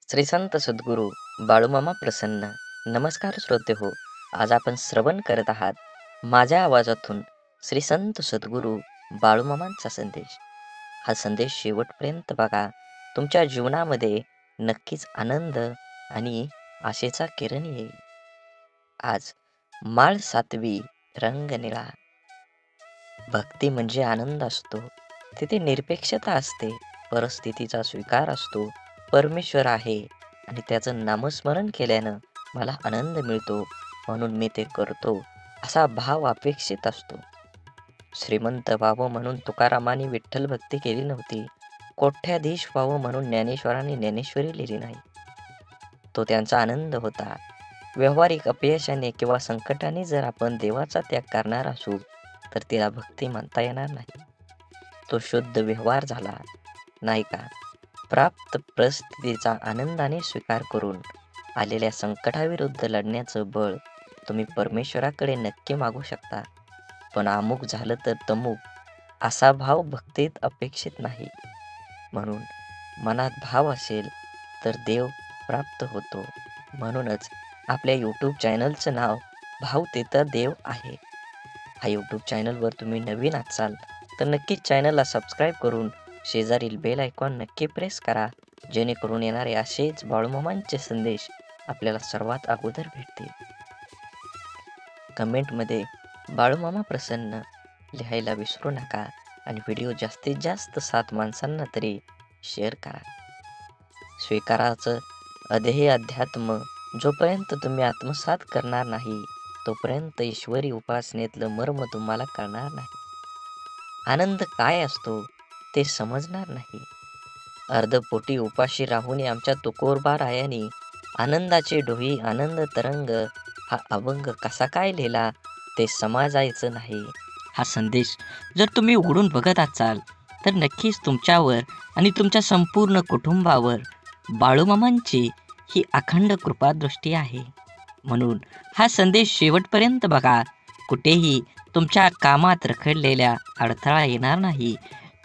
श्री संत सद्गुरू बाळूमामा प्रसन्न. नमस्कार श्रोते हो. आज आपण श्रवण करत आहात माझ्या आवाजातून श्री संत सद्गुरू बाळूमामांचा संदेश. हा संदेश शेवटपर्यंत बघा. तुमच्या जीवनामध्ये नक्कीच आनंद आणि आशेचा किरण येईल. आज माळ 7वी, रंग निळा. भक्ती म्हणजे आनंद असतो, तिथे निरपेक्षता असते, परिस्थितीचा स्वीकार असतो. परमेश्वर आहे आणि त्याचं नामस्मरण केल्यानं मला आनंद मिळतो, म्हणून मी ते करतो, असा भाव अपेक्षित असतो. श्रीमंत व्हावं म्हणून तुकारामांनी विठ्ठल भक्ती केली नव्हती. कोट्याधीश व्हावं म्हणून ज्ञानेश्वरांनी ज्ञानेश्वरी लिहिली नाही. तो त्यांचा आनंद होता. व्यावहारिक अपयशाने किंवा संकटाने जर आपण देवाचा त्याग करणार असू तर तिला भक्ती म्हणता येणार नाही. तो शुद्ध व्यवहार झाला नाही का? प्राप्त परिस्थितीचा आनंदाने स्वीकार करून आलेल्या संकटाविरुद्ध लढण्याचं बळ तुम्ही परमेश्वराकडे नक्की मागू शकता. पण अमुक झालं तर तमुक असा भाव भक्तीत अपेक्षित नाही. म्हणून मनात भाव असेल तर देव प्राप्त होतो. म्हणूनच आपल्या यूट्यूब चॅनलचं नाव भाव तिथं देव आहे. हा यूट्यूब चॅनलवर तुम्ही नवीन असाल तर नक्कीच चॅनलला सबस्क्राईब करून शेजारील बेल आयकॉन नक्की प्रेस करा, जेणेकरून येणारे असेच बाळूमामांचे संदेश आपल्याला सर्वात अगोदर भेटतील. कमेंटमध्ये बाळूमामा प्रसन्न लिहायला विसरू नका आणि व्हिडिओ जास्तीत जास्त 7 माणसांना तरी शेअर करा. स्वीकाराचं अध्येय अध्यात्म जोपर्यंत तुम्ही आत्मसात करणार नाही तोपर्यंत ईश्वरी उपासनेतलं मर्म तुम्हाला कळणार नाही. आनंद काय असतो ते समजणार नाही. अर्धपोटी उपाशी राहून आमच्या तुकोरबा रायानी आनंदाचे डोही आनंद तरंग हा अभंग कसा काय लिहिला ते समजायचं नाही. हा संदेश जर तुम्ही उघडून बघत असाल तर नक्कीच तुमच्यावर आणि तुमच्या संपूर्ण कुटुंबावर बाळूमामांची ही अखंड कृपादृष्टी आहे. म्हणून हा संदेश शेवटपर्यंत बघा. कुठेही तुमच्या कामात रखडलेल्या अडथळा येणार नाही.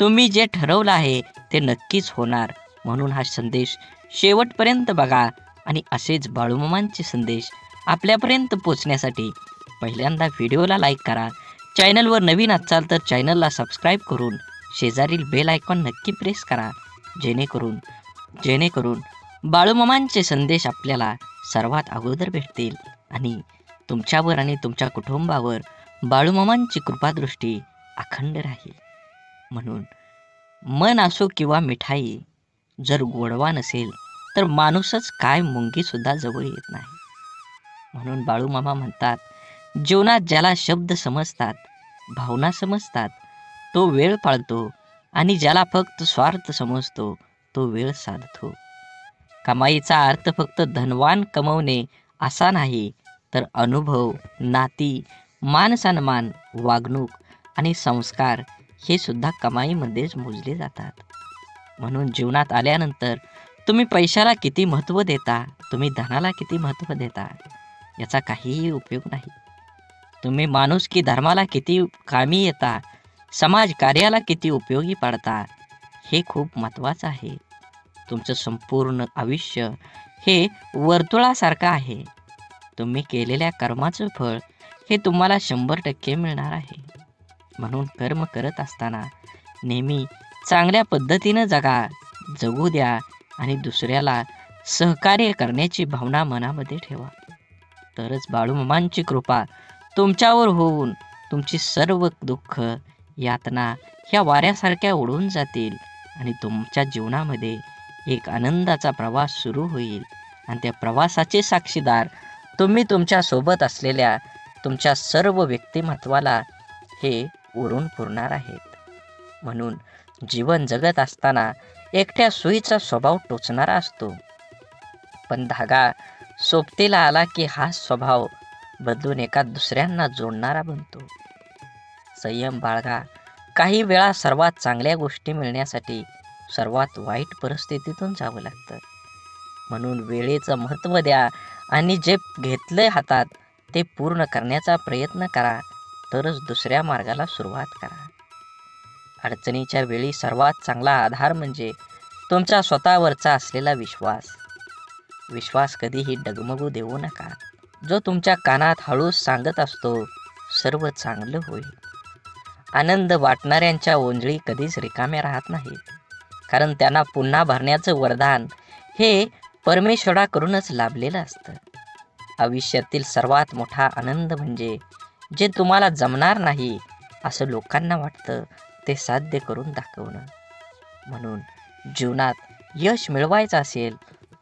तुम्ही जे ठरवलं आहे ते नक्कीच होणार. म्हणून हा संदेश शेवटपर्यंत बघा आणि असेच बाळूमामांचे संदेश आपल्यापर्यंत पोचण्यासाठी पहिल्यांदा व्हिडिओला लाईक करा. चॅनलवर नवीन असाल तर चॅनलला सबस्क्राईब करून शेजारील बेल आयकॉन नक्की प्रेस करा, जेणेकरून बाळूमामांचे संदेश आपल्याला सर्वात अगोदर भेटतील आणि तुमच्यावर आणि तुमच्या कुटुंबावर बाळूमामांची कृपादृष्टी अखंड राहील. म्हणून मन असो किंवा मिठाई, जर गोडवा नसेल तर माणूसच काय मुंगीसुद्धा जवळ येत नाही. म्हणून बाळूमामा म्हणतात, जीवनात ज्याला शब्द समजतात, भावना समजतात तो वेळ पाळतो आणि ज्याला फक्त स्वार्थ समजतो तो वेळ साधतो. कमाईचा अर्थ फक्त धनवान कमवणे असा नाही, तर अनुभव, नाती, मान सन्मान, वागणूक आणि संस्कार हे सुद्धा कमाईमध्येच मोजले जातात. म्हणून जीवनात आल्यानंतर तुम्ही पैशाला किती महत्त्व देता, तुम्ही धनाला किती महत्त्व देता याचा काहीही उपयोग नाही. तुम्ही माणुसकी धर्माला किती कामी येता, समाज कार्याला किती उपयोगी पडता हे खूप महत्त्वाचं आहे. तुमचं संपूर्ण आयुष्य हे वर्तुळासारखं आहे. तुम्ही केलेल्या कर्माचं फळ हे तुम्हाला 100% मिळणार आहे. म्हणून कर्म करत असताना नेहमी चांगल्या पद्धतीनं जगू द्या आणि दुसऱ्याला सहकार्य करण्याची भावना मनामध्ये ठेवा. तरच बाळूमामांची कृपा तुमच्यावर होऊन तुमची सर्व दुःख, यातना ह्या वाऱ्यासारख्या उडून जातील आणि तुमच्या जीवनामध्ये एक आनंदाचा प्रवास सुरू होईल. आणि त्या प्रवासाचे साक्षीदार तुम्ही तुमच्या सोबत असलेल्या तुमच्या सर्व व्यक्तिमत्वाला हे उरून पुरणार आहेत. म्हणून जीवन जगत असताना एकट्या सुईचा स्वभाव टोचणारा असतो, पण धागा सोबतीला आला की हा स्वभाव बदलून एका दुसऱ्यांना जोडणारा बनतो. संयम बाळगा. काही वेळा सर्वात चांगल्या गोष्टी मिळण्यासाठी सर्वात वाईट परिस्थितीतून जावं लागतं. म्हणून वेळेचं महत्त्व द्या आणि जे घेतलंय हातात ते पूर्ण करण्याचा प्रयत्न करा, तरच दुसऱ्या मार्गाला सुरुवात करा. अडचणीच्या वेळी सर्वात चांगला आधार म्हणजे तुमचा स्वतःवरचा असलेला विश्वास. विश्वास कधीही डगमगू देऊ नका. जो तुमच्या कानात हळूच सांगत असतो, सर्व चांगलं होईल. आनंद वाटणाऱ्यांच्या ओंजळी कधीच रिकाम्या राहत नाहीत, कारण त्यांना पुन्हा भरण्याचं वरदान हे परमेश्वराकडूनच लाभलेलं असतं. आयुष्यातील सर्वात मोठा आनंद म्हणजे जे तुम्हाला जमणार नाही असं लोकांना वाटतं ते साध्य करून दाखवणं. म्हणून जीवनात यश मिळवायचं असेल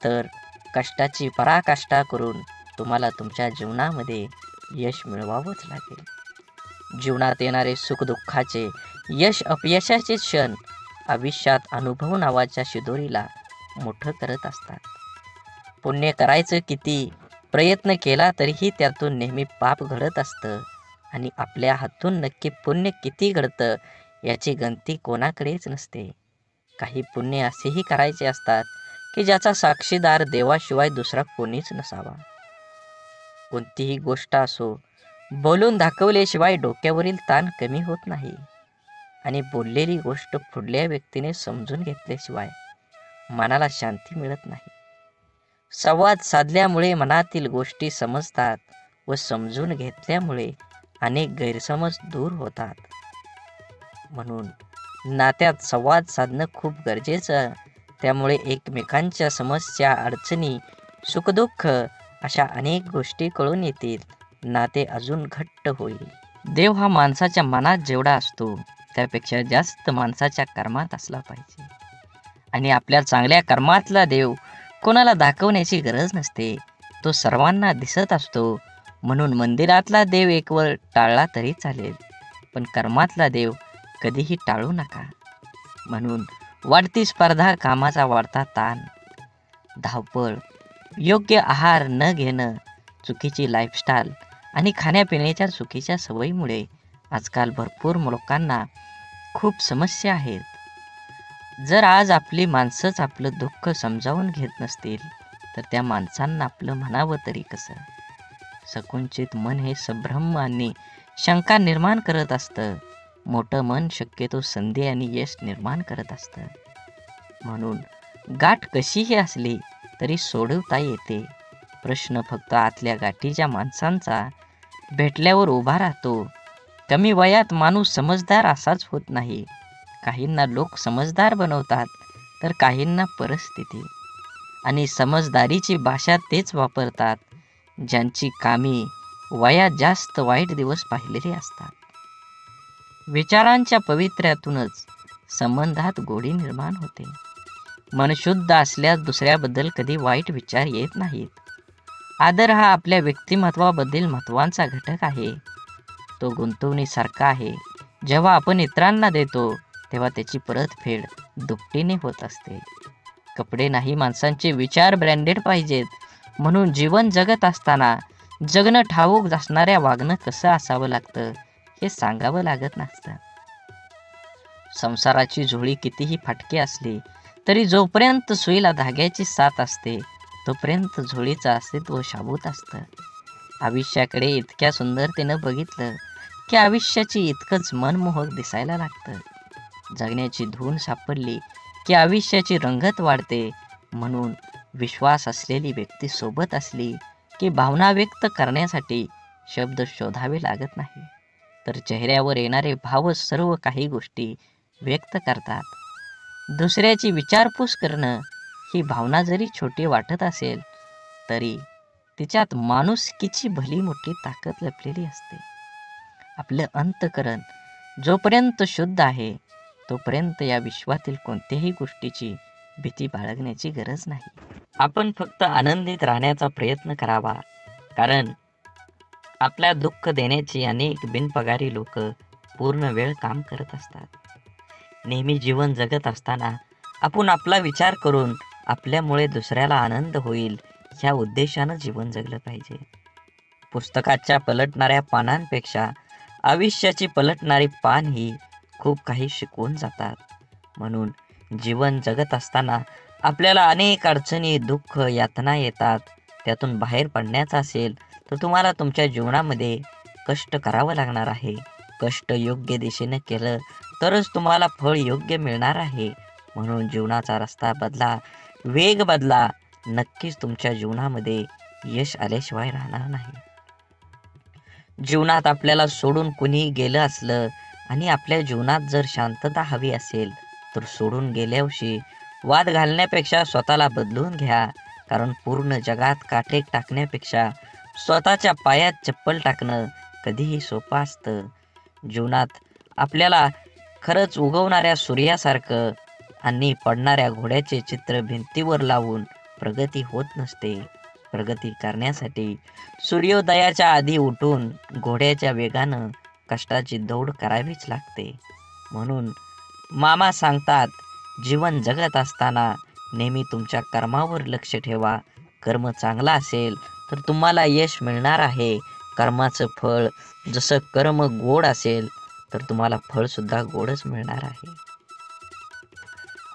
तर कष्टाची पराकाष्ठा करून तुम्हाला तुमच्या जीवनामध्ये यश मिळवावंच लागेल. जीवनात येणारे सुखदुःखाचे, यश अपयशाचे क्षण आयुष्यात अनुभव नावाच्या शिदोरीला मोठं करत असतात. पुण्य करायचं किती प्रयत्न केला तरीही त्यातून नेहमी पाप घडत असतं आणि आपल्या हातून नक्की पुण्य किती घडतं याची गणती कोणाकडेच नसते. काही पुण्य असेही करायचे असतात की ज्याचा साक्षीदार देवाशिवाय दुसरा कोणीच नसावा. कोणतीही गोष्ट असो, बोलून दाखवल्याशिवाय डोक्यावरील ताण कमी होत नाही आणि बोललेली गोष्ट पुढल्या व्यक्तीने समजून घेतल्याशिवाय मनाला शांती मिळत नाही. संवाद साधल्यामुळे मनातील गोष्टी समजतात व समजून घेतल्यामुळे अनेक गैरसमज दूर होतात. म्हणून नात्यात संवाद साधणं खूप गरजेचं. त्यामुळे एकमेकांच्या समस्या, अडचणी, सुखदुःख अशा अनेक गोष्टी कळून येतील. नाते अजून घट्ट होईल. देव हा माणसाच्या मनात जेवढा असतो त्यापेक्षा जास्त माणसाच्या कर्मात असला पाहिजे. आणि आपल्या चांगल्या कर्मातला देव कोणाला दाखवण्याची गरज नसते, तो सर्वांना दिसत असतो. म्हणून मंदिरातला देव एक वेळ टाळला तरी चालेल, पण कर्मातला देव कधीही टाळू नका. म्हणून वाढती स्पर्धा, कामाचा वाढता ताण, धावपळ, योग्य आहार न घेणं, चुकीची लाईफस्टाईल आणि खाण्यापिण्याच्या चुकीच्या सवयीमुळे आजकाल भरपूर लोकांना खूप समस्या आहेत. जर आज आपली माणसंच आपलं दुःख समजावून घेत नसतील तर त्या माणसांना आपलं म्हणावं तरी कसं? संकुचित मन हे संभ्रम आणि शंका निर्माण करत असतं. मोठं मन शक्यतो संधी आणि यश निर्माण करत असतं. म्हणून गाठ कशीही असली तरी सोडवता येते. प्रश्न फक्त आतल्या गाठीच्या माणसांचा भेटल्यावर उभा राहतो. कमी वयात माणूस समजदार असाच होत नाही. काहींना लोक समजदार बनवतात तर काहींना परिस्थिती. आणि समजदारीची भाषा तेच वापरतात ज्यांची कामी वयात जास्त वाईट दिवस पाहिलेले असतात. विचारांच्या पवित्र्यातूनच संबंधात गोडी निर्माण होते. मन शुद्ध असल्यास दुसऱ्याबद्दल कधी वाईट विचार येत नाहीत. आदर हा आपल्या व्यक्तिमत्वाबद्दल महत्त्वाचा घटक आहे. तो गुंतवणुकीसारखा आहे. जेव्हा आपण इतरांना देतो तेव्हा त्याची परतफेड दुपटीने होत असते. कपडे नाही, माणसांचे विचार ब्रँडेड पाहिजेत. म्हणून जीवन जगत असताना जगणं ठाऊक असणाऱ्या वागणं कसं असावं लागतं हे सांगावं लागत नसतं. संसाराची झोळी कितीही फाटकी असली तरी जोपर्यंत सुईला धाग्याची साथ असते तोपर्यंत झोळीचं अस्तित्व शाबूत असतं. आयुष्याकडे इतक्या सुंदरतेनं बघितलं की आयुष्याची इतकंच मनमोहक दिसायला लागतं. जगण्याची धून सापडली की आयुष्याची रंगत वाढते. म्हणून विश्वास असलेली व्यक्ती सोबत असली की भावना व्यक्त करण्यासाठी शब्द शोधावे लागत नाही, तर चेहऱ्यावर येणारे भावच सर्व काही गोष्टी व्यक्त करतात. दुसऱ्याची विचारपूस करणं ही भावना जरी छोटी वाटत असेल तरी तिच्यात माणुसकीची भली मोठी ताकद लपलेली असते. आपलं अंतःकरण जोपर्यंत शुद्ध आहे तोपर्यंत या विश्वातील कोणत्याही गोष्टीची भीती बाळगण्याची गरज नाही. आपण फक्त आनंदित राहण्याचा प्रयत्न करावा, कारण आपल्या दुःख देण्याची अनेक बिनपगारी लोक पूर्ण वेळ काम करत असतात. नेहमी जीवन जगत असताना आपण आपला विचार करून आपल्यामुळे दुसऱ्याला आनंद होईल ह्या उद्देशानं जीवन जगलं पाहिजे. पुस्तकाच्या पलटणाऱ्या पानांपेक्षा आयुष्याची पलटणारी पान ही खूप काही शिकवून जातात. म्हणून जीवन जगत असताना आपल्याला अनेक अडचणी, दुःख, यातना येतात. त्यातून बाहेर पडण्याचं असेल तर तुम्हाला तुमच्या जीवनामध्ये कष्ट करावं लागणार आहे. कष्ट योग्य दिशेने केलं तरच तुम्हाला फळ योग्य मिळणार आहे. म्हणून जीवनाचा रस्ता बदला, वेग बदला, नक्कीच तुमच्या जीवनामध्ये यश आल्याशिवाय राहणार नाही. जीवनात आपल्याला सोडून कुणी गेलं असलं आणि आपल्या जीवनात जर शांतता हवी असेल तर सोडून गेल्यावर्षी वाद घालण्यापेक्षा स्वतःला बदलून घ्या. कारण पूर्ण जगात काटे टाकण्यापेक्षा स्वतःच्या पायात चप्पल टाकणं कधीही सोपं असतं. जीवनात आपल्याला खरंच उगवणाऱ्या सूर्यासारखं आणि पडणाऱ्या घोड्याचे चित्र भिंतीवर लावून प्रगती होत नसते. प्रगती करण्यासाठी सूर्योदयाच्या आधी उठून घोड्याच्या वेगानं कष्टाची दौड करावीच लागते. म्हणून मामा सांगतात, जीवन जगत असताना नेहमी तुमच्या कर्मावर लक्ष ठेवा. कर्म चांगला असेल तर तुम्हाला यश मिळणार आहे. कर्माचं फळ जसं कर्म गोड असेल तर तुम्हाला फळ सुद्धा गोडच मिळणार आहे.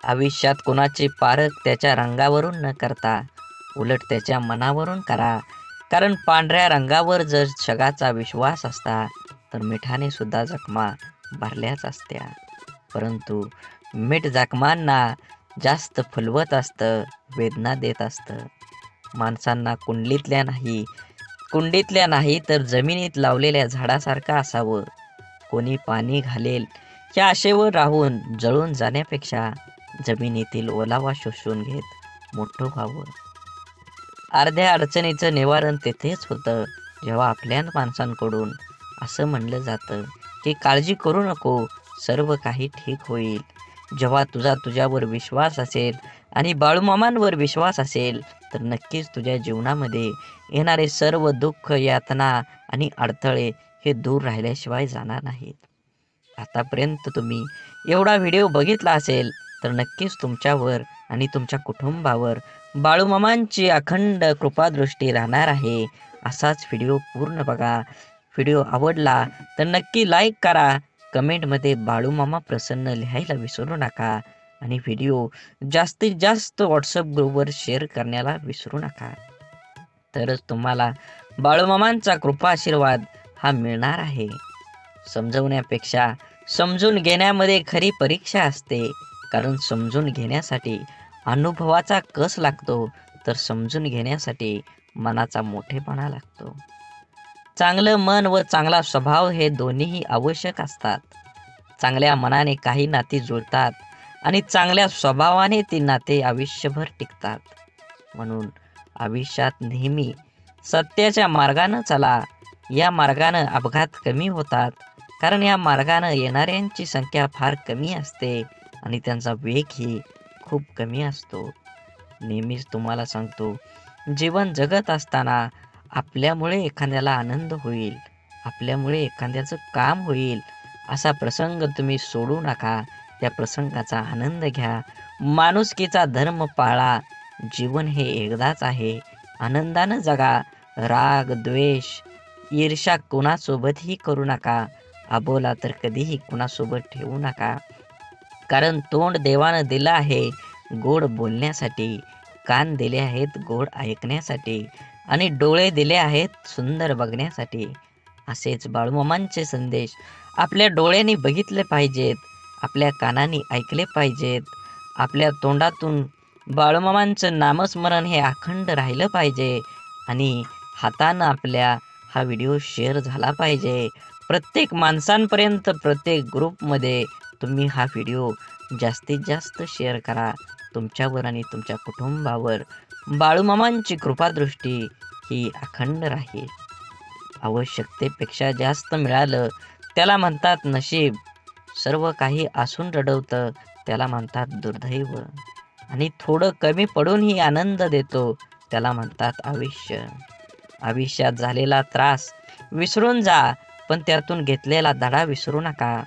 आयुष्यात कोणाचे पारख त्याच्या रंगावरून न करता उलट त्याच्या मनावरून करा. कारण पांढऱ्या रंगावर जर जगाचा विश्वास असता तर मिठाने सुद्धा जखमा भरल्याच असत्या. परंतु मीठ जखमांना जास्त फुलवत असतं, वेदना देत असतं. माणसांना कुंडीतल्या नाही तर जमिनीत लावलेल्या झाडासारखं असावं. कोणी पाणी घालेल या आशेवर राहून जळून जाण्यापेक्षा जमिनीतील ओलावा शोषून घेत मोठं व्हावं. अर्ध्या अडचणीचं निवारण तेथेच होतं जेव्हा आपल्या माणसांकडून असं म्हणलं जातं की काळजी करू नको, सर्व काही ठीक होईल. जेव्हा तुझ्यावर विश्वास असेल आणि बाळूमामांवर विश्वास असेल तर नक्कीच तुझ्या जीवनामध्ये येणारे सर्व दुःख, यातना आणि अडथळे हे दूर राहिल्याशिवाय जाणार नाहीत. आतापर्यंत तुम्ही एवढा व्हिडिओ बघितला असेल तर नक्कीच तुमच्यावर आणि तुमच्या कुटुंबावर बाळूमामांची अखंड कृपादृष्टी राहणार आहे. असाच व्हिडिओ पूर्ण बघा. व्हिडिओ आवडला तर नक्की लाईक करा. कमेंटमध्ये बाळूमामा प्रसन्न लिहायला विसरू नका आणि व्हिडिओ जास्तीत जास्त व्हॉट्सअप ग्रुपवर शेअर करण्याला विसरू नका. तरच तुम्हाला बाळूमामांचा कृपा आशीर्वाद हा मिळणार आहे. समजवण्यापेक्षा समजून घेण्यामध्ये खरी परीक्षा असते. कारण समजून घेण्यासाठी अनुभवाचा कस लागतो तर समजून घेण्यासाठी मनाचा मोठेपणा लागतो. चांगलं मन व चांगला स्वभाव हे दोन्हीही आवश्यक असतात. चांगल्या मनाने काही नाती जुळतात आणि चांगल्या स्वभावाने ती नाते आयुष्यभर टिकतात. म्हणून आयुष्यात नेहमी सत्याच्या मार्गानं चला. या मार्गानं अपघात कमी होतात. कारण या मार्गानं येणाऱ्यांची संख्या फार कमी असते आणि त्यांचा वेगही खूप कमी असतो. नेहमीच तुम्हाला सांगतो, जीवन जगत असताना आपल्यामुळे एखाद्याला आनंद होईल, आपल्यामुळे एखाद्याचं काम होईल असा प्रसंग तुम्ही सोडू नका. त्या प्रसंगाचा आनंद घ्या. माणुसकीचा धर्म पाळा. जीवन हे एकदाच आहे. आनंदानं जगा. राग, द्वेष, ईर्ष्या कुणासोबतही करू नका. अबोला तर कधीही कुणासोबत ठेवू नका. कारण तोंड देवानं दिलं आहे गोड बोलण्यासाठी, कान दिले आहेत गोड ऐकण्यासाठी आणि डोळे दिले आहेत सुंदर बघण्यासाठी. असेच बाळूमामांचे संदेश आपल्या डोळ्यांनी बघितले पाहिजेत, आपल्या कानांनी ऐकले पाहिजेत, आपल्या तोंडातून बाळूमामांचं नामस्मरण हे अखंड राहिलं पाहिजे आणि हातानं आपल्या हा व्हिडिओ शेअर झाला पाहिजे. प्रत्येक माणसांपर्यंत, प्रत्येक ग्रुपमध्ये तुम्ही हा व्हिडिओ जास्तीत जास्त शेअर करा. तुमच्यावर आणि तुमच्या कुटुंबावर बाळूमामांची कृपादृष्टी ही अखंड राहील. आवश्यकतेपेक्षा जास्त मिळालं त्याला म्हणतात नशीब. सर्व काही असून रडवतं त्याला म्हणतात दुर्दैव. आणि थोडं कमी पडूनही आनंद देतो त्याला म्हणतात आयुष्य. आयुष्यात झालेला त्रास विसरून जा, पण त्यातून घेतलेला धडा विसरू नका.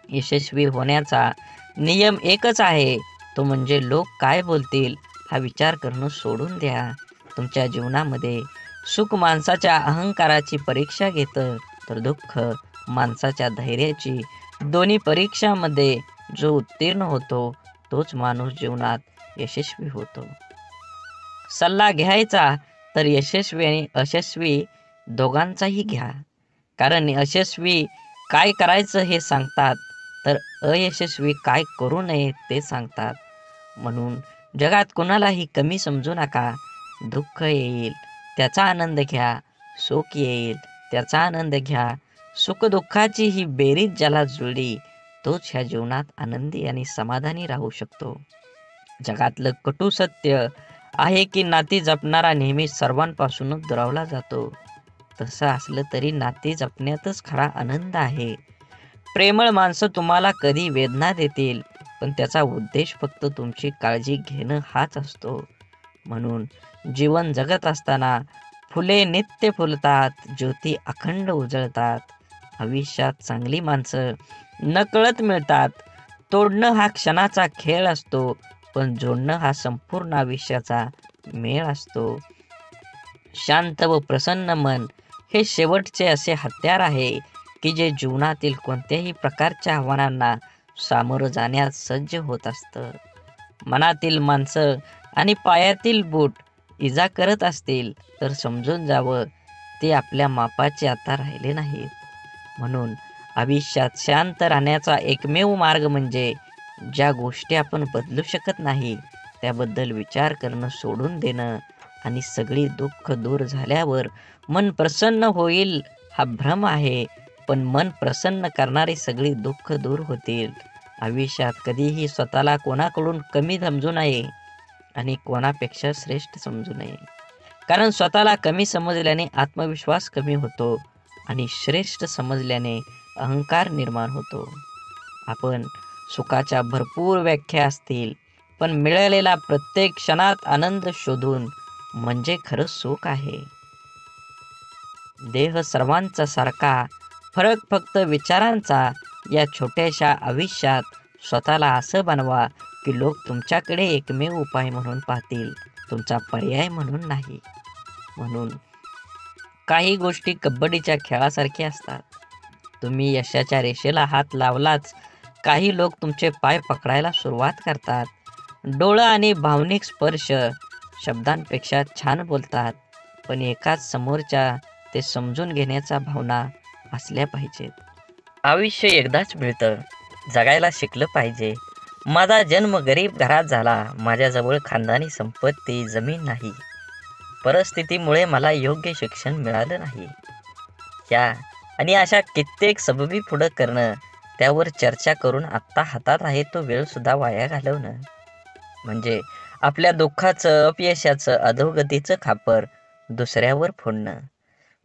यशस्वी होण्याचा नियम एकच आहे, तो म्हणजे लोक काय बोलतील हा विचार करणं सोडून द्या. तुमच्या जीवनामध्ये सुख माणसाच्या अहंकाराची परीक्षा घेतं तर दुःख माणसाच्या धैर्याची. दोन्ही परीक्षामध्ये जो उत्तीर्ण होतो तोच माणूस जीवनात यशस्वी होतो. सल्ला घ्यायचा तर यशस्वी आणि अयशस्वी दोघांचाही घ्या. कारण यशस्वी काय करायचं हे सांगतात तर अयशस्वी काय करू नये ते सांगतात. म्हणून जगात कोणालाही कमी समजू नका. दुःख येईल त्याचा आनंद घ्या, सुख येईल त्याचा आनंद घ्या. सुखदुःखाची ही बेरीज ज्याला जुळली तोच ह्या जीवनात आनंदी आणि समाधानी राहू शकतो. जगातलं कटू सत्य आहे की नाती जपणारा नेहमी सर्वांपासूनच दुरावला जातो. तसं असलं तरी नाती जपण्यातच खरा आनंद आहे. प्रेमळ माणसं तुम्हाला कधी वेदना देतील, पण त्याचा उद्देश फक्त तुमची काळजी घेणं हाच असतो. म्हणून जीवन जगत असताना फुले नित्य फुलतात, ज्योती अखंड उजळतात. आयुष्यात चांगली माणसं नकळत मिळतात. तोडणं हा क्षणाचा खेळ असतो, पण जोडणं हा संपूर्ण आयुष्याचा मेळ असतो. शांत व प्रसन्न मन हे शेवटचे असे हत्यार आहे की जे जीवनातील कोणत्याही प्रकारच्या आव्हानांना सामोरं जाण्यास सज्ज होत असतं. मनातील माणसं आणि पायातील बूट इजा करत असतील तर समजून जावं ते आपल्या मापाचे आता राहिले नाहीत. म्हणून आयुष्यात शांत राहण्याचा एकमेव मार्ग म्हणजे ज्या गोष्टी आपण बदलू शकत नाही त्याबद्दल विचार करणं सोडून देणं आणि सगळी दुःख दूर झाल्यावर मन प्रसन्न होईल हा भ्रम आहे. पण मन प्रसन्न करणारी सगळी दुःख दूर होतील. आयुष्यात कधीही स्वतःला कोणाकडून कमी समजू नये आणि कोणापेक्षा श्रेष्ठ समजू नये. कारण स्वतःला कमी समजल्याने आत्मविश्वास कमी होतो आणि श्रेष्ठ समजल्याने अहंकार निर्माण होतो. आपण सुखाच्या भरपूर व्याख्या असतील, पण मिळालेला प्रत्येक क्षणात आनंद शोधून म्हणजे खरं सुख आहे. देह सर्वांचा सारखा, फरक फक्त विचारांचा. या छोट्याशा आयुष्यात स्वतःला असं बनवा की लोक तुमच्याकडे एकमेव उपाय म्हणून पाहतील, तुमचा पर्याय म्हणून नाही. म्हणून काही गोष्टी कबड्डीच्या खेळासारख्या असतात. तुम्ही यशाच्या रेषेला हात लावलाच काही लोक तुमचे पाय पकडायला सुरुवात करतात. डोळं आणि भावनिक स्पर्श शब्दांपेक्षा छान बोलतात, पण एकाच समोरच्या ते समजून घेण्याच्या भावना असल्या पाहिजेत. आयुष्य एकदाच मिळतं, जगायला शिकलं पाहिजे. माझा जन्म गरीब घरात झाला, माझ्याजवळ खानदानी संपत्ती जमीन नाही. परिस्थितीमुळे मला योग्य शिक्षण मिळालं नाही. या आणि अशा कित्येक सबबी पुढं करणं, त्यावर चर्चा करून आत्ता हातात आहे तो वेळ सुद्धा वाया घालवणं म्हणजे आपल्या दुःखाचं, अपयशाचं, अधोगतीचं खापर दुसऱ्यावर फोडणं.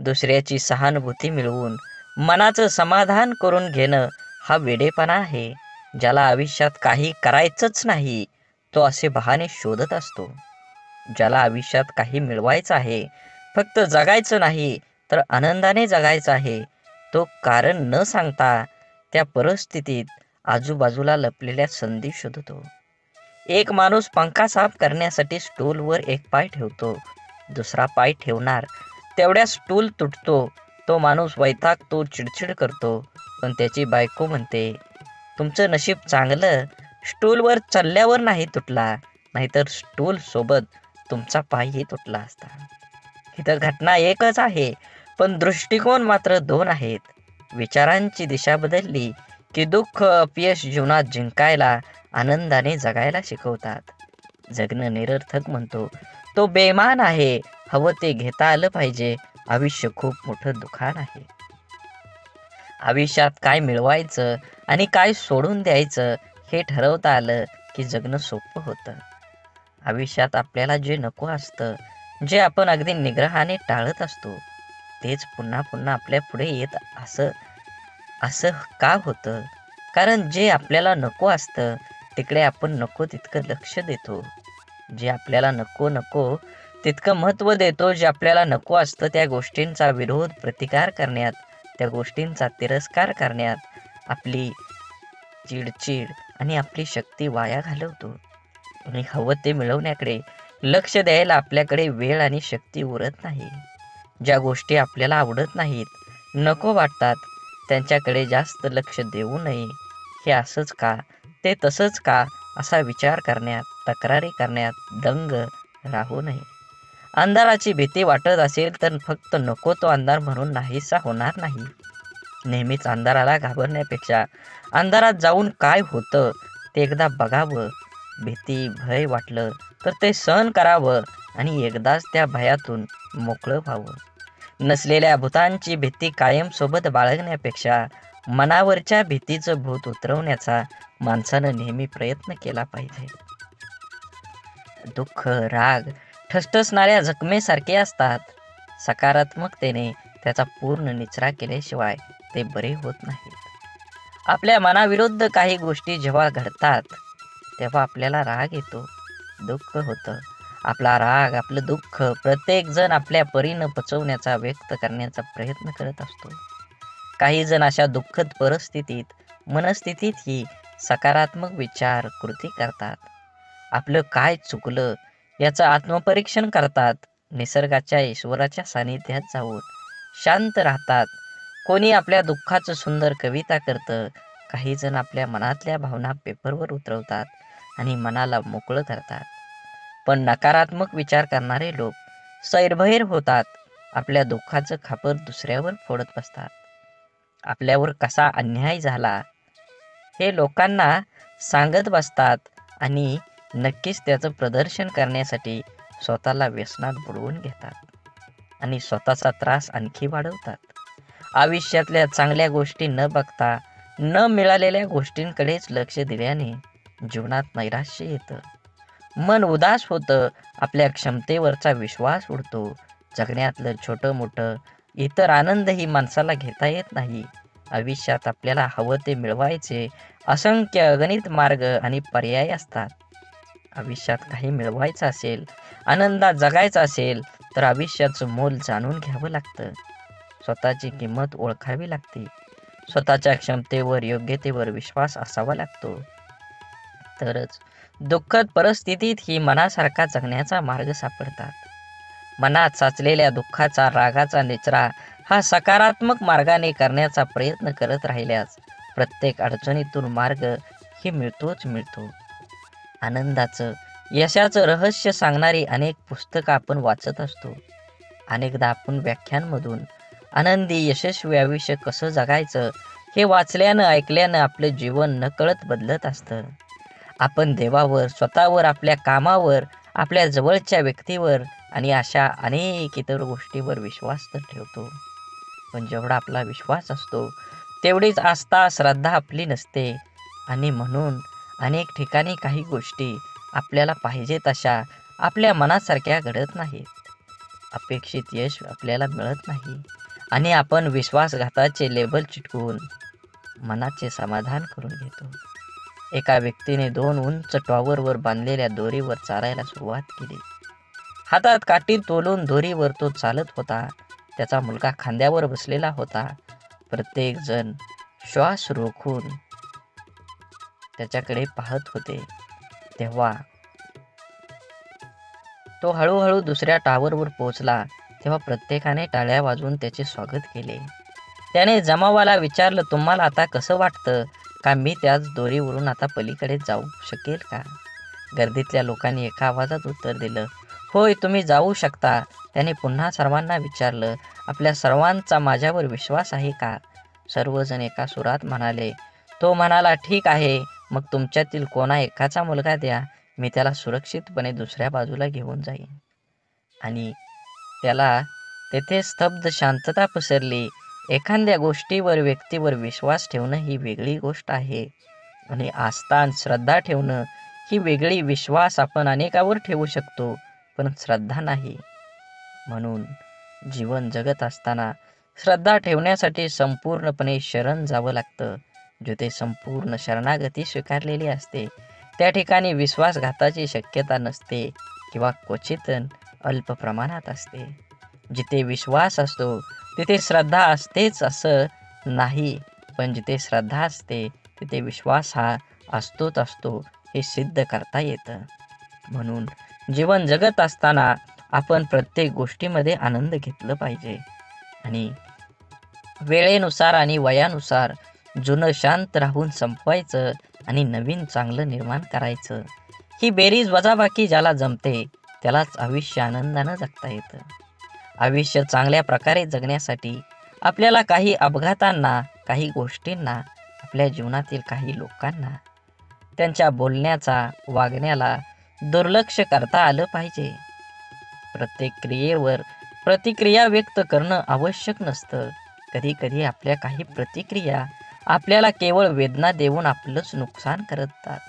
दुसऱ्याची सहानुभूती मिळवून मनाचं समाधान करून घेणं हा वेडेपणा आहे. ज्याला आयुष्यात काही करायचंच नाही तो असे बहाणे शोधत असतो. ज्याला आयुष्यात काही मिळवायचं आहे, फक्त जगायचं नाही तर आनंदाने जगायचं आहे, तो कारण न सांगता त्या परिस्थितीत आजूबाजूला लपलेल्या संधी शोधतो. एक माणूस पंखा साफ करण्यासाठी स्टूलवर एक पाय ठेवतो, दुसरा पाय ठेवणार तेवढ्या स्टूल तुटतो. तो माणूस वैतागतो, चिडचिड करतो, पण त्याची बायको म्हणते, तुमचं नशीब चांगलं, स्टूलवर चढल्यावर नाही तुटला, नाहीतर स्टूल सोबत तुमचा पायही तुटला असता. इथं घटना एकच आहे, पण दृष्टिकोन मात्र दोन आहेत. विचारांची दिशा बदलली की दुःख, अपयश जीवनात जिंकायला, आनंदाने जगायला शिकवतात. जगणं निरर्थक म्हणतो तो बेमान आहे. हवं ते घेता आलं पाहिजे. आयुष्य खूप मोठं दुकान आहे. आयुष्यात काय मिळवायचं आणि काय सोडून द्यायचं हे ठरवता आलं की जगणं सोपं होतं. आयुष्यात आपल्याला जे नको असतं, जे आपण अगदी निग्रहाने टाळत असतो, तेच पुन्हा पुन्हा आपल्या पुढे येत असं का होतं? कारण जे आपल्याला नको असतं तिकडे आपण नको तितकं लक्ष देतो. जे आपल्याला नको तितकं महत्त्व देतो. जे आपल्याला नको असतं त्या गोष्टींचा विरोध, प्रतिकार करण्यात, त्या गोष्टींचा तिरस्कार करण्यात आपली चिडचिड आणि आपली शक्ती वाया घालवतो. आणि हवं ते मिळवण्याकडे लक्ष द्यायला आपल्याकडे वेळ आणि शक्ती उरत नाही. ज्या गोष्टी आपल्याला आवडत नाहीत, नको वाटतात, त्यांच्याकडे जास्त लक्ष देऊ नये. हे असंच का, ते तसंच का असा विचार करण्यात, तक्रारी करण्यात दंग राहू नये. अंधाराची भीती वाटत असेल तर फक्त नको तो अंधार म्हणून नाहीसा होणार नाही. नेहमीच अंधाराला घाबरण्यापेक्षा अंधारात जाऊन काय होतं ते एकदा बघावं. भीती भय वाटलं तर ते सहन करावं आणि एकदाच त्या भयातून मोकळं व्हावं. नसलेल्या भूतांची भीती कायम सोबत बाळगण्यापेक्षा मनावरच्या भीतीचं भूत उतरवण्याचा माणसानं नेहमी प्रयत्न केला पाहिजे. दुःख राग ठसठसणाऱ्या जखमेसारखे असतात. सकारात्मकतेने त्याचा पूर्ण निचरा केल्याशिवाय ते बरे होत नाहीत. आपल्या मनाविरुद्ध काही गोष्टी जेव्हा घडतात तेव्हा आपल्याला राग येतो, दुःख होतं. आपला राग आपलं दुःख प्रत्येक जण आपल्या परीनं पचवण्याचा व्यक्त करण्याचा प्रयत्न करत असतो. काही जण अशा दुःखद परिस्थितीत मनस्थितीतही सकारात्मक विचार कृती करतात. आपलं काय चुकलं याचं आत्मपरीक्षण करतात. निसर्गाच्या ईश्वराच्या सानिध्यात जाऊन शांत राहतात. कोणी आपल्या दुःखाचं सुंदर कविता करतं. काही जण आपल्या मनातल्या भावना पेपरवर उतरवतात आणि मनाला मोकळं करतात. पण नकारात्मक विचार करणारे लोक सैरभैर होतात. आपल्या दुःखाचं खापर दुसऱ्यावर फोडत बसतात. आपल्यावर कसा अन्याय झाला हे लोकांना सांगत बसतात आणि नक्कीच त्याचं प्रदर्शन करण्यासाठी स्वतःला व्यसनात बुडवून घेतात आणि स्वतःचा त्रास आणखी वाढवतात. आयुष्यातल्या चांगल्या गोष्टी न बघता न मिळालेल्या गोष्टींकडेच लक्ष दिल्याने जीवनात नैराश्य येतं, मन उदास होतं, आपल्या क्षमतेवरचा विश्वास उडतो. जगण्यातलं छोटं मोठं इतर आनंदही माणसाला घेता येत नाही. आयुष्यात आपल्याला हवं ते मिळवायचे असंख्य अगणित मार्ग आणि पर्याय असतात. आयुष्यात काही मिळवायचं असेल, आनंदात जगायचं असेल तर आयुष्याचं मोल जाणून घ्यावं लागतं. स्वतःची किंमत ओळखावी लागते. स्वतःच्या क्षमतेवर योग्यतेवर विश्वास असावा लागतो. तरच दुःखद परिस्थितीत ही मनासारखा जगण्याचा मार्ग सापडतात. मनात साचलेल्या दुःखाचा रागाचा निचरा हा सकारात्मक मार्गाने करण्याचा प्रयत्न करत राहिल्यास प्रत्येक अडचणीतून मार्ग ही मिळतोच मिळतो. आनंदाचं यशाचं रहस्य सांगणारी अनेक पुस्तकं आपण वाचत असतो. अनेकदा आपण व्याख्यानमधून आनंदी यशस्वी आयुष्य कसं जगायचं हे वाचल्यानं ऐकल्यानं आपलं जीवन नकळत बदलत असतं. आपण देवावर, स्वतःवर, आपल्या कामावर, आपल्या जवळच्या व्यक्तीवर आणि अशा अनेक इतर गोष्टीवर विश्वास तर ठेवतो. पण जेवढा आपला विश्वास असतो तेवढीच आस्था श्रद्धा आपली नसते आणि म्हणून अनेक ठिकाणी काही गोष्टी आपल्याला पाहिजे तशा आपल्या मनासारख्या घडत नाहीत. अपेक्षित यश आपल्याला मिळत नाही आणि आपण विश्वासघाताचे लेबल चिटकवून मनाचे समाधान करून घेतो. एका व्यक्तीने 2 उंच टॉवरवर बांधलेल्या दोरीवर चालायला सुरुवात केली. हातात काठी तोलून दोरीवर तो चालत होता. त्याचा मुलगा खांद्यावर बसलेला होता. प्रत्येक जण श्वास रोखून त्याच्याकडे पाहत होते. तेव्हा तो हळूहळू दुसऱ्या टॉवरवर पोहोचला. तेव्हा प्रत्येकाने टाळ्या वाजवून त्याचे स्वागत केले. त्याने जमावाला विचारलं, तुम्हाला आता कसं वाटतं का मी त्याच दोरीवरून आता पलीकडे जाऊ शकेल का? गर्दीतल्या लोकांनी एका आवाजात उत्तर दिलं, होय, तुम्ही जाऊ शकता. त्याने पुन्हा सर्वांना विचारलं, आपल्या सर्वांचा माझ्यावर विश्वास आहे का? सर्वजण एका सुरात म्हणाले. तो म्हणाला, ठीक आहे, मग तुमच्यातील कोणा एकाचा मुलगा द्या, मी त्याला सुरक्षितपणे दुसऱ्या बाजूला घेऊन जाईन. आणि त्याला तेथे स्तब्ध शांतता पसरली. एखाद्या गोष्टीवर व्यक्तीवर विश्वास ठेवणं ही वेगळी गोष्ट आहे आणि आस्था आणि श्रद्धा ठेवणं ही वेगळी. विश्वास आपण अनेकावर ठेवू शकतो पण श्रद्धा नाही. म्हणून जीवन जगत असताना श्रद्धा ठेवण्यासाठी संपूर्णपणे शरण जावं लागतं. जिथे संपूर्ण शरणागती स्वीकारलेली असते त्या ठिकाणी विश्वासघाताची शक्यता नसते किंवा क्वचित अल्प प्रमाणात असते. जिथे विश्वास असतो तिथे श्रद्धा असतेच असं नाही, पण जिथे श्रद्धा असते तिथे विश्वास हा असतोच असतो हे सिद्ध करता येतं. म्हणून जीवन जगत असताना आपण प्रत्येक गोष्टीमध्ये आनंद घेतलं पाहिजे आणि वेळेनुसार आणि वयानुसार जुनं शांत राहून संपवायचं आणि नवीन चांगलं निर्माण करायचं. ही बेरीज वजाबाकी ज्याला जमते त्यालाच आयुष्य आनंदानं जगता येतं. आयुष्य चांगल्या प्रकारे जगण्यासाठी आपल्याला काही अपघातांना, काही गोष्टींना, आपल्या जीवनातील काही लोकांना त्यांच्या बोलण्याचा, वागण्याला दुर्लक्ष करता आलं पाहिजे. प्रत्येक क्रियेवर प्रतिक्रिया व्यक्त करणं आवश्यक नसतं. कधी कधी आपल्या काही प्रतिक्रिया आपल्याला केवळ वेदना देऊन आपलंच नुकसान करतात.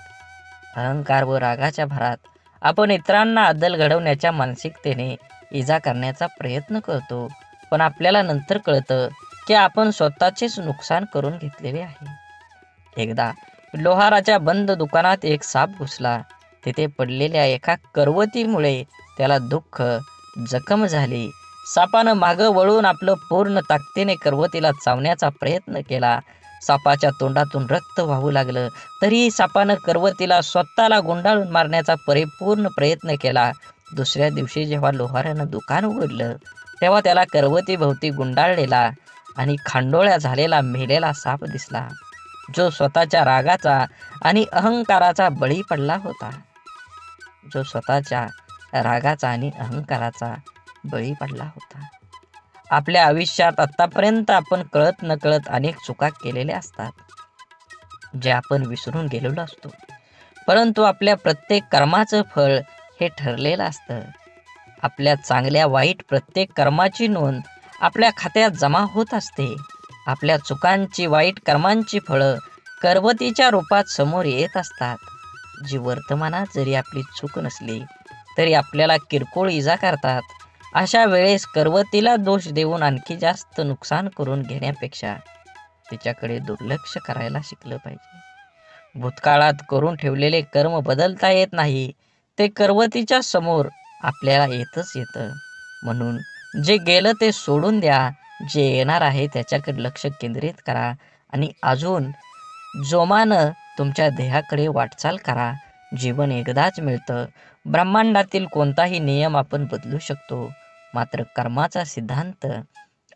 अहंकार व रागाच्या भरात आपण इतरांना अद्दल घडवण्याच्या मानसिकतेने इजा करण्याचा प्रयत्न करतो, पण आपल्याला नंतर कळतं की आपण स्वतःचेच नुकसान करून घेतलेले आहे. एकदा लोहाराच्या बंद दुकानात एक साप घुसला. तिथे पडलेल्या एका करवतीमुळे त्याला दुःख, जखम झाली. सापानं मागं वळून आपलं पूर्ण ताकदीने करवतीला चावण्याचा प्रयत्न केला. सापाच्या तोंडातून रक्त वाहू लागलं, तरीही सापानं करवतीला स्वतःला गुंडाळून मारण्याचा परिपूर्ण प्रयत्न केला. दुसऱ्या दिवशी जेव्हा लोहारानं दुकान उघडलं, तेव्हा त्याला करवतीभोवती गुंडाळलेला आणि खांडोळ्या झालेला मेलेला साप दिसला, जो स्वतःच्या रागाचा आणि अहंकाराचा बळी पडला होता. बळी पडला होता. आपल्या आयुष्यात आतापर्यंत आपण कळत नकळत अनेक चुका केलेल्या असतात, जे आपण विसरून गेलेलो असतो. परंतु आपल्या प्रत्येक कर्माचं फळ हे ठरलेलं असतं. आपल्या चांगल्या वाईट प्रत्येक कर्माची नोंद आपल्या खात्यात जमा होत असते. आपल्या चुकांची, वाईट कर्मांची फळं करवतीच्या रूपात समोर येत असतात, जी वर्तमानात जरी आपली चूक नसली तरी आपल्याला किरकोळ इजा करतात. अशा वेळेस करवतीला दोष देऊन आणखी जास्त नुकसान करून घेण्यापेक्षा तिच्याकडे दुर्लक्ष करायला शिकलं पाहिजे. भूतकाळात करून ठेवलेले कर्म बदलता येत नाही, ते करवतीच्या समोर आपल्याला येतच येतं. म्हणून जे गेलं ते सोडून द्या, जे येणार आहे त्याच्याकडे लक्ष केंद्रित करा आणि अजून जोमानं तुमच्या ध्येयाकडे वाटचाल करा. जीवन एकदाच मिळतं. ब्रह्मांडातील कोणताही नियम आपण बदलू शकतो, मात्र कर्माचा सिद्धांत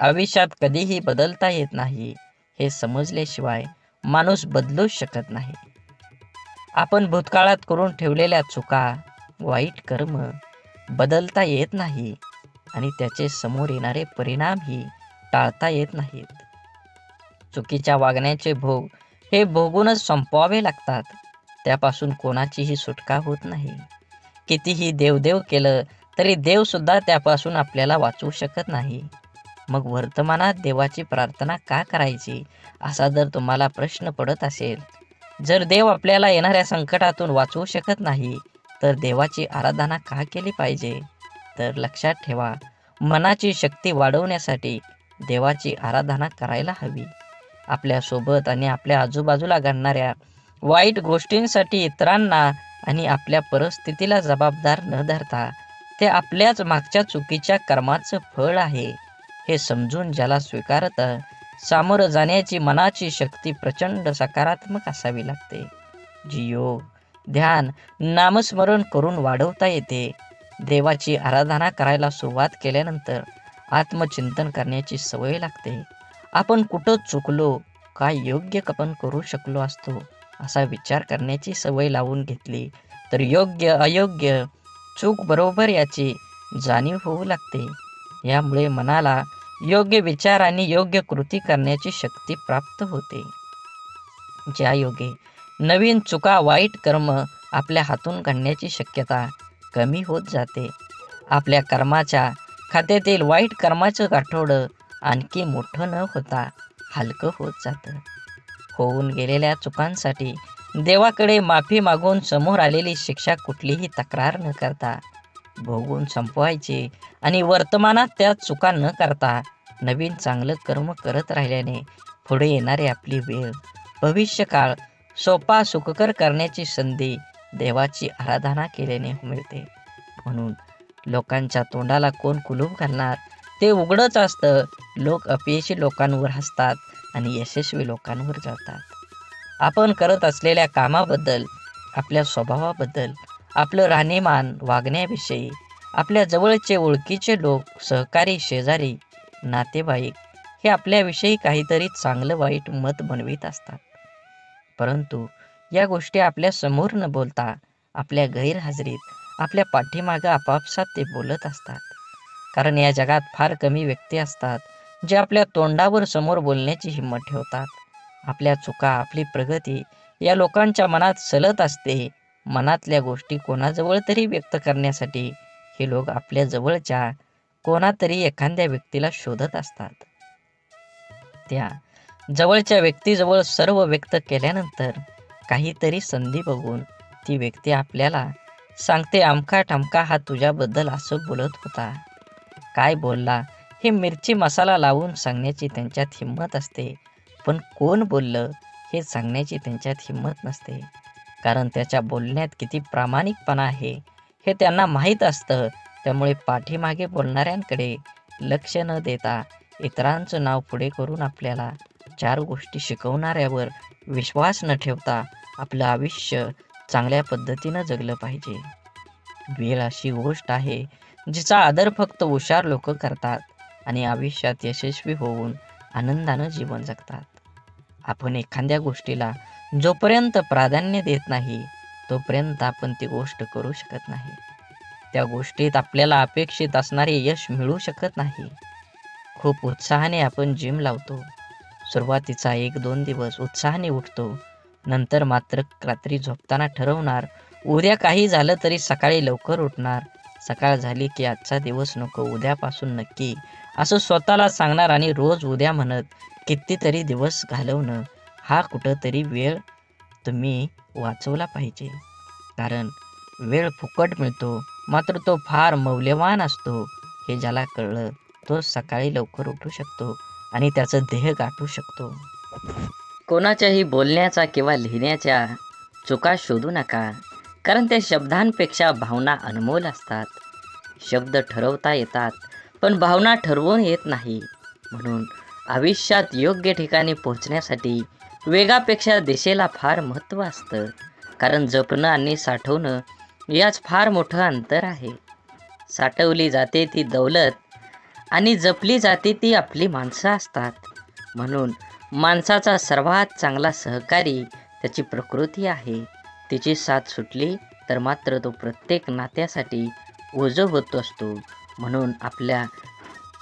आयुष्यात कधीही बदलता येत नाही. हे समजल्याशिवाय माणूस बदलूच शकत नाही. आपण भूतकाळात करून ठेवलेल्या चुका, वाईट कर्म बदलता येत नाही आणि त्याचे समोर येणारे परिणामही टाळता येत नाहीत. चुकीच्या वागण्याचे भोग हे भोगूनच संपवावे लागतात. त्यापासून कोणाचीही सुटका होत नाही. कितीही देवदेव केलं तरी देवसुद्धा त्यापासून आपल्याला वाचवू शकत नाही. मग वर्तमानात देवाची प्रार्थना का करायची, असा जर तुम्हाला प्रश्न पडत असेल, जर देव आपल्याला येणाऱ्या संकटातून वाचवू शकत नाही तर देवाची आराधना का केली पाहिजे? तर लक्षात ठेवा, मनाची शक्ती वाढवण्यासाठी देवाची आराधना करायला हवी. आपल्यासोबत आणि आपल्या आजूबाजूला घडणाऱ्या वाईट गोष्टींसाठी इतरांना आणि आपल्या परिस्थितीला जबाबदार न धरता ते आपल्याच मागच्या चुकीच्या कर्माचं फळ आहे हे समजून ज्याला स्वीकारतं, सामोरं जाण्याची मनाची शक्ती प्रचंड सकारात्मक असावी लागते, जी योग, ध्यान, नामस्मरण करून वाढवता येते. देवाची आराधना करायला सुरुवात केल्यानंतर आत्मचिंतन करण्याची सवय लागते. आपण कुठं चुकलो, काय योग्य आपण करू शकलो असतो, असा विचार करण्याची सवय लावून घेतली तर योग्य अयोग्य, चूक बरोबर याची जाणीव होऊ लागते. यामुळे मनाला योग्य विचार आणि योग्य कृती करण्याची शक्ती प्राप्त होते. ज्या योगे नवीन चुका, वाईट कर्म आपल्या हातून घडण्याची शक्यता कमी होत जाते. आपल्या कर्माच्या खात्यातील वाईट कर्माचं गाठोडं आणखी मोठं न होता हलकं होत जातं. होऊन गेलेल्या चुकांसाठी देवाकडे माफी मागून समोर आलेली शिक्षा कुठलीही तक्रार न करता भोगून संपवायची आणि वर्तमानात त्या चुका न करता नवीन चांगलं कर्म करत राहिल्याने पुढे येणारी आपली वेळ, भविष्यकाळ सोपा सुखकर करण्याची संधी देवाची आराधना केल्याने मिळते. म्हणून लोकांच्या तोंडाला कोण कुलूप घालणार, ते उघडच असतं. लोक अपयशी लोकांवर हसतात आणि यशस्वी लोकांवर जळतात. आपण करत असलेल्या कामाबद्दल, आपल्या स्वभावाबद्दल, आपलं राहणीमान, वागण्याविषयी आपल्या जवळचे ओळखीचे लोक, सहकारी, शेजारी, नातेवाईक हे आपल्याविषयी काहीतरी चांगलं वाईट मत बनवित असतात. परंतु या गोष्टी आपल्या समोर न बोलता आपल्या गैरहजेरीत, आपल्या पाठीमागं आपापसात ते बोलत असतात. कारण या जगात फार कमी व्यक्ती असतात जे आपल्या तोंडावर समोर बोलण्याची हिंमत ठेवतात. आपल्या चुका, आपली प्रगती या लोकांच्या मनात सलत असते. मनातल्या गोष्टी कोणाजवळ तरी व्यक्त करण्यासाठी हे लोक आपल्या जवळच्या कोणातरी एखाद्या व्यक्तीला शोधत असतात. त्या जवळच्या व्यक्तीजवळ सर्व व्यक्त केल्यानंतर काहीतरी संधी बघून ती व्यक्ती आपल्याला सांगते, अमका ठमका हा तुझ्याबद्दल असं बोलत होता. काय बोलला हे मिरची मसाला लावून सांगण्याची त्यांच्यात हिंमत असते, पण कोण बोललं हे सांगण्याची त्यांच्यात हिंमत नसते. कारण त्याच्या बोलण्यात किती प्रामाणिकपणा आहे हे त्यांना माहीत असतं. त्यामुळे पाठीमागे बोलणाऱ्यांकडे लक्ष न देता इतरांचं नाव पुढे करून आपल्याला 4 गोष्टी शिकवणाऱ्यावर विश्वास न ठेवता आपलं आयुष्य चांगल्या पद्धतीनं जगलं पाहिजे. वेळ अशी गोष्ट आहे जिचा आदर फक्त हुशार लोक करतात आणि आयुष्यात यशस्वी होऊन आनंदानं जीवन जगतात. आपण एखाद्या गोष्टीला जोपर्यंत प्राधान्य देत नाही तोपर्यंत आपण ती गोष्ट करू शकत नाही. त्या गोष्टीत आपल्याला अपेक्षित असणारे यश मिळू शकत नाही. खूप उत्साहाने आपण जिम लावतो. सुरुवातीचा 1-2 दिवस उत्साहाने उठतो. नंतर मात्र रात्री झोपताना ठरवणार, उद्या काही झालं तरी सकाळी लवकर उठणार. सकाळ झाली की आजचा दिवस नको, उद्यापासून नक्की, असं स्वतःला सांगणार आणि रोज उद्या म्हणत कितीतरी दिवस घालवणं. हा कुठंतरी वेळ तुम्ही वाचवला पाहिजे. कारण वेळ फुकट मिळतो, मात्र तो फार मौल्यवान असतो. हे ज्याला कळलं तो सकाळी लवकर उठू शकतो आणि त्याचं ध्येय गाठू शकतो. कोणाच्याही बोलण्याचा किंवा लिहिण्याच्या चुका शोधू नका, कारण त्या शब्दांपेक्षा भावना अनमोल असतात. शब्द ठरवता येतात पण भावना ठरवून येत नाही. म्हणून आयुष्यात योग्य ठिकाणी पोहोचण्यासाठी वेगापेक्षा दिशेला फार महत्त्व असतं. कारण जपणं आणि साठवणं याच फार मोठं अंतर आहे. साठवली जाते ती दौलत आणि जपली जाते ती आपली माणसं असतात. म्हणून माणसाचा सर्वात चांगला सहकारी त्याची प्रकृती आहे. तिची साथ सुटली तर मात्र तो प्रत्येक नात्यासाठी ओझं होत असतो. म्हणून आपल्या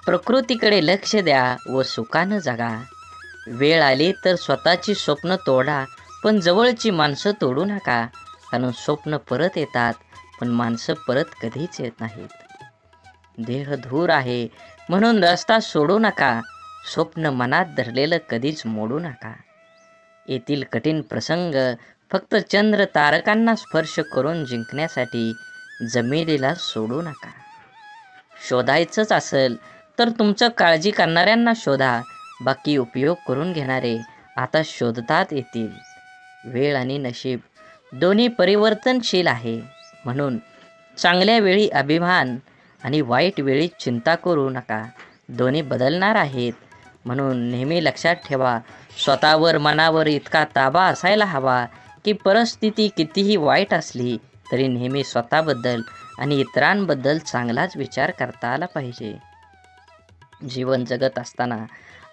प्रकृतीकडे लक्ष द्या व सुखानं जगा. वेळ आली तर स्वतःची स्वप्न तोडा, पण जवळची माणसं तोडू नका. कारण स्वप्न परत येतात पण माणसं परत कधीच येत नाहीत. देह धूर आहे म्हणून रस्ता सोडू नका. स्वप्न मनात धरलेलं कधीच मोडू नका. येथील कठीण प्रसंग फक्त चंद्र तारकांना स्पर्श करून जिंकण्यासाठी जमिनीला सोडू नका. शोधायचंच असेल तर तुमचं काळजी करणाऱ्यांना शोधा. बाकी उपयोग करून घेणारे आता शोधतात येतील. वेळ आणि नशीब दोन्ही परिवर्तनशील आहे. म्हणून चांगल्या वेळी अभिमान आणि वाईट वेळी चिंता करू नका. दोन्ही बदलणार आहेत. म्हणून नेहमी लक्षात ठेवा, स्वतःवर मनावर इतका ताबा असायला हवा की परिस्थिती कितीही वाईट असली तरी नेहमी स्वतःबद्दल आणि इतरांबद्दल चांगलाच विचार करता आला पाहिजे. जीवन जगत असताना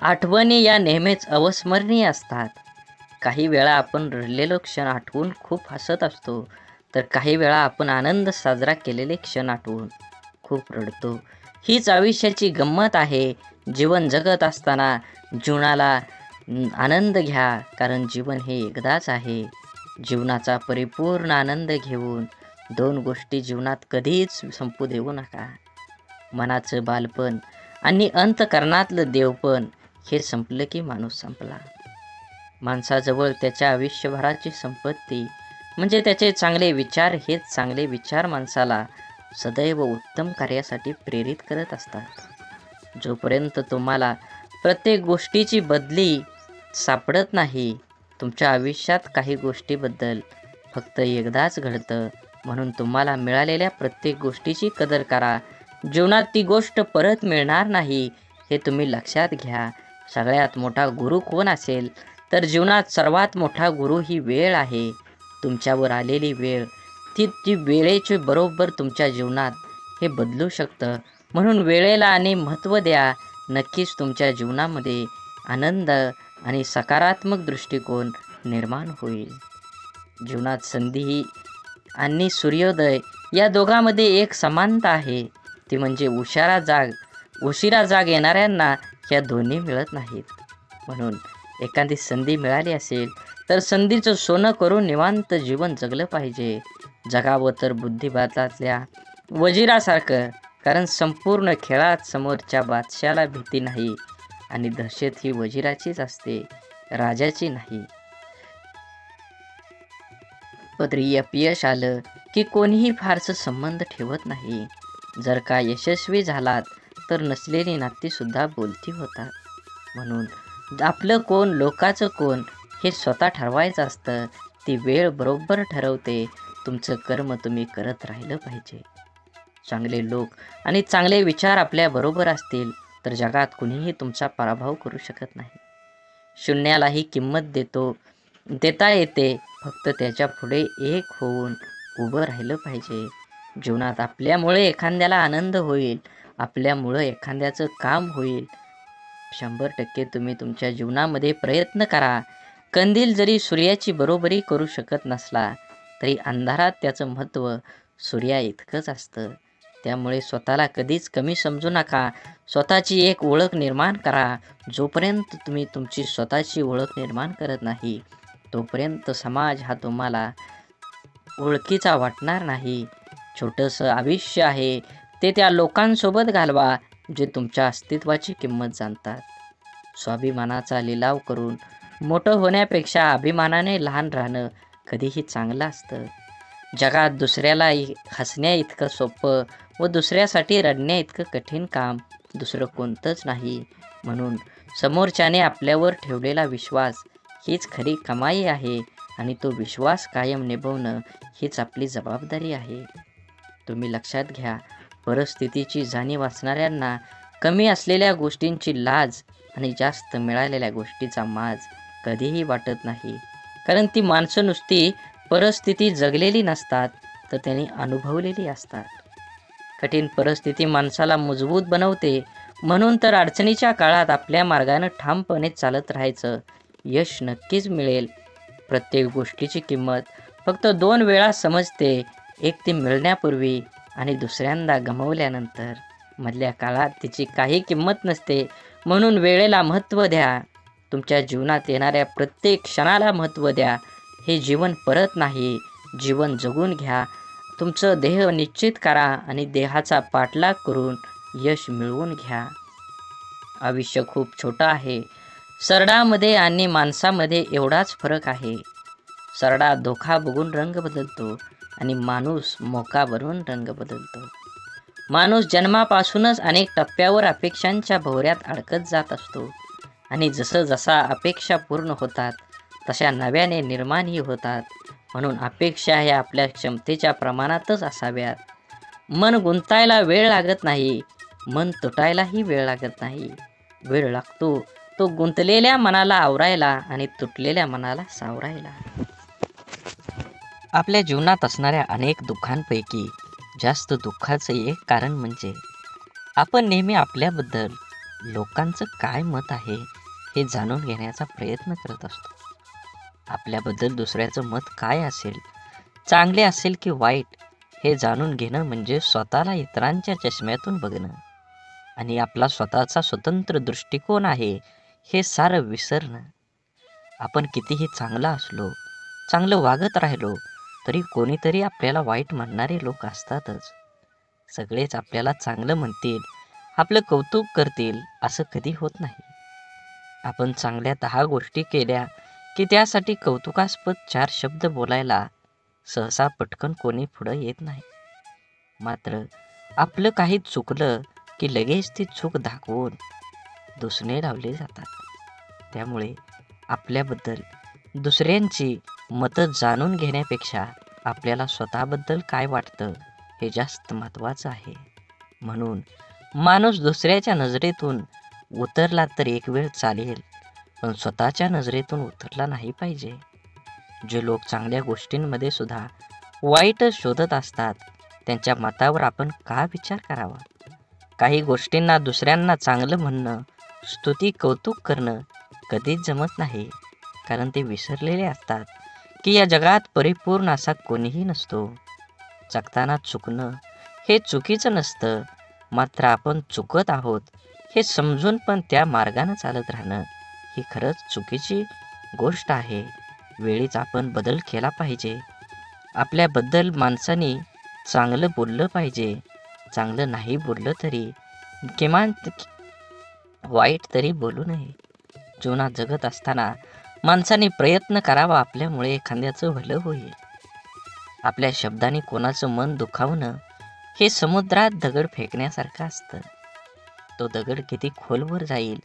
आठवणी या नेहमीच अविस्मरणीय असतात. काही वेळा आपण रडलेलो क्षण आठवून खूप हसत असतो, तर काही वेळा आपण आनंद साजरा केलेले क्षण आठवून खूप रडतो. हीच आयुष्याची गंमत आहे. जीवन जगत असताना जीवनाला आनंद घ्या, कारण जीवन हे एकदाच आहे. जीवनाचा परिपूर्ण आनंद घेऊन 2 गोष्टी जीवनात कधीच संपू देऊ नका. मनाचं बालपण आणि अंतःकरणातलं देवपण हे संपलं की माणूस संपला. माणसाजवळ त्याच्या आयुष्यभराची संपत्ती म्हणजे त्याचे चांगले विचार. हेच चांगले विचार माणसाला सदैव उत्तम कार्यासाठी प्रेरित करत असतात. जोपर्यंत तुम्हाला प्रत्येक गोष्टीची बदली सापडत नाही, तुमच्या आयुष्यात काही गोष्टीबद्दल फक्त एकदाच घडतं. म्हणून तुम्हाला मिळालेल्या प्रत्येक गोष्टीची कदर करा. जीवनात ती गोष्ट परत मिळणार नाही हे तुम्ही लक्षात घ्या. सगळ्यात मोठा गुरु कोण असेल तर जीवनात सर्वात मोठा गुरु ही वेळ आहे. तुमच्यावर आलेली वेळ ती वेळेचे बरोबर तुमच्या जीवनात हे बदलू शकतं. म्हणून वेळेला आणि महत्त्व द्या. नक्कीच तुमच्या जीवनामध्ये आनंद आणि सकारात्मक दृष्टिकोन निर्माण होईल. जीवनात संधी आणि सूर्योदय या दोघांमध्ये एक समानता आहे. ती म्हणजे उशिरा जाग येणाऱ्यांना ह्या दोन्ही मिळत नाहीत. म्हणून एखादी संधी मिळाली असेल तर संधीचं सोनं करून निवांत जीवन जगलं पाहिजे. जगावं तर बुद्धिबळातल्या वजिरासारखं, कारण संपूर्ण खेळात समोरच्या बादशाला भीती नाही आणि दहशत ही वजिराचीच असते, राजाची नाही. पदरी अपयश आलं की कोणीही फारसं संबंध ठेवत नाही. जर का यशस्वी झालात तर नसलेली नाती सुद्धा बोलती होतात. म्हणून आपलं कोण लोकाचं कोण हे स्वतः ठरवायचं असतं. ती वेळ बरोबर ठरवते. तुमचं कर्म तुम्ही करत राहिलं पाहिजे. चांगले लोक आणि चांगले विचार आपल्या बरोबर असतील तर जगात कुणीही तुमचा पराभव करू शकत नाही. शून्यालाही किंमत देता येते, फक्त त्याच्या पुढे एक होऊन उभं राहिलं पाहिजे. जीवनात आपल्यामुळे एखाद्याला आनंद होईल, आपल्यामुळं एखाद्याचं काम होईल. 100% तुम्ही तुमच्या जीवनामध्ये प्रयत्न करा. कंदील जरी सूर्याची बरोबरी करू शकत नसला तरी अंधारात त्याचं महत्त्व सूर्या इतकंच असतं. त्यामुळे स्वतःला कधीच कमी समजू नका. स्वतःची एक ओळख निर्माण करा. जोपर्यंत तुम्ही तुमची स्वतःची ओळख निर्माण करत नाही तोपर्यंत समाज हा तुम्हाला ओळखीचा वाटणार नाही. छोटंसं आयुष्य आहे ते त्या लोकांसोबत घालवा जे तुमच्या अस्तित्वाची किंमत जाणतात. स्वाभिमानाचा लिलाव करून मोठं होण्यापेक्षा अभिमानाने लहान राहणं कधीही चांगलं असतं. जगात दुसऱ्याला हसण्या इतकं सोपं व दुसऱ्यासाठी रडण्या इतकं कठीण काम दुसरं कोणतंच नाही. म्हणून समोरच्याने आपल्यावर ठेवलेला विश्वास हीच खरी कमाई आहे आणि तो विश्वास कायम निभवणं हीच आपली जबाबदारी आहे. तुम्ही लक्षात घ्या, परिस्थितीची जाणीव असणाऱ्यांना कमी असलेल्या गोष्टींची लाज आणि जास्त मिळालेल्या गोष्टीचा माज कधीही वाटत नाही. कारण ती माणसं नुसती परिस्थिती जगलेली नसतात तर त्यांनी अनुभवलेली असतात. कठीण परिस्थिती माणसाला मजबूत बनवते. म्हणून तर अडचणीच्या काळात आपल्या मार्गाने ठामपणे चालत राहायचं. यश नक्कीच मिळेल. प्रत्येक गोष्टीची किंमत फक्त 2 वेळा समजते. एक ती मिळण्यापूर्वी आणि दुसऱ्यांदा गमावल्यानंतर. मधल्या काळात तिची काही किंमत नसते. म्हणून वेळेला महत्त्व द्या. तुमच्या जीवनात येणाऱ्या प्रत्येक क्षणाला महत्त्व द्या. हे जीवन परत नाही, जीवन जगून घ्या. तुमचं देह निश्चित करा आणि देहाचा पाठलाग करून यश मिळवून घ्या. आयुष्य खूप छोटं आहे. सरडामध्ये आणि माणसामध्ये एवढाच फरक आहे. सरडा धोका बघून रंग बदलतो आणि माणूस मोका बनून रंग बदलतो. माणूस जन्मापासूनच अनेक टप्प्यावर अपेक्षांच्या भोवऱ्यात अडकत जात असतो आणि जसा अपेक्षा पूर्ण होतात तशा नव्याने निर्माणही होतात. म्हणून अपेक्षा ह्या आपल्या क्षमतेच्या प्रमाणातच असाव्यात. मन गुंतायला वेळ लागत नाही, मन तुटायलाही वेळ लागत नाही. वेळ लागतो तो गुंतलेल्या मनाला आवरायला आणि तुटलेल्या मनाला सावरायला. आपल्या जीवनात असणाऱ्या अनेक दुःखांपैकी जास्त दुःखाचं एक कारण म्हणजे आपण नेहमी आपल्याबद्दल लोकांचं काय मत आहे हे जाणून घेण्याचा प्रयत्न करत असतो. आपल्याबद्दल दुसऱ्याचं मत काय असेल, चांगले असेल की वाईट, हे जाणून घेणं म्हणजे स्वतःला इतरांच्या चष्म्यातून बघणं आणि आपला स्वतःचा स्वतंत्र दृष्टिकोन आहे हे सारं विसरणं. आपण कितीही चांगला असलो, चांगलं वागत राहिलो तरी कोणीतरी आपल्याला वाईट म्हणणारे लोक असतातच. सगळेच आपल्याला चांगलं म्हणतील, आपलं कौतुक करतील असं कधी होत नाही. आपण चांगल्या 10 गोष्टी केल्या की त्यासाठी कौतुकास्पद 4 शब्द बोलायला सहसा पटकन कोणी पुढं येत नाही. मात्र आपलं काही चुकलं की लगेच ती चूक दाखवून दुसणे लावले जातात. त्यामुळे आपल्याबद्दल दुसऱ्यांची मतं जाणून घेण्यापेक्षा आपल्याला स्वतःबद्दल काय वाटतं हे जास्त महत्त्वाचं आहे. म्हणून माणूस दुसऱ्याच्या नजरेतून उतरला तर एक वेळ चालेल, पण स्वतःच्या नजरेतून उतरला नाही पाहिजे. जे लोक चांगल्या गोष्टींमध्ये सुद्धा वाईटच शोधत असतात त्यांच्या मतावर आपण का विचार करावा. काही गोष्टींना दुसऱ्यांना चांगलं म्हणणं, स्तुती, कौतुक करणं कधीच जमत नाही. कारण ते विसरलेले असतात की या जगात परिपूर्ण असा कोणीही नसतो. जगताना चुकणं हे चुकीचं नसतं, मात्र आपण चुकत आहोत हे समजून पण त्या मार्गानं चालत राहणं ही खरंच चुकीची गोष्ट आहे. वेळीच आपण बदल केला पाहिजे. आपल्याबद्दल माणसाने चांगलं बोललं पाहिजे. चांगलं नाही बोललं तरी किमान वाईट तरी बोलू नये. जीवनात जगत असताना माणसाने प्रयत्न करावा, आपल्यामुळे एखाद्याचं भलं होईल. आपल्या शब्दाने कोणाचं मन दुखावणं हे समुद्रात दगड फेकण्यासारखं असतं. तो दगड किती खोलवर जाईल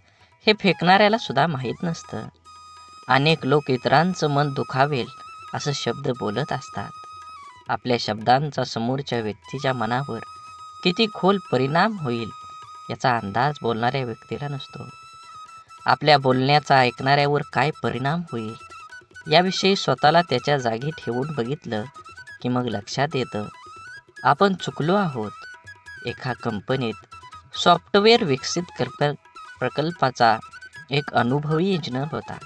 हे फेकणाऱ्याला सुद्धा माहीत नसतं. अनेक लोक इतरांचं मन दुखावेल असं शब्द बोलत असतात. आपल्या शब्दांचा समोरच्या व्यक्तीच्या मनावर किती खोल परिणाम होईल याचा अंदाज बोलणाऱ्या व्यक्तीला नसतो. आपल्या बोलण्याचा ऐकणाऱ्यावर काय परिणाम होईल याविषयी स्वतःला त्याच्या जागी ठेवून बघितलं की मग लक्षात येतं आपण चुकलो आहोत. एका कंपनीत सॉफ्टवेअर विकसित प्रकल्पाचा एक अनुभवी इंजिनियर होता.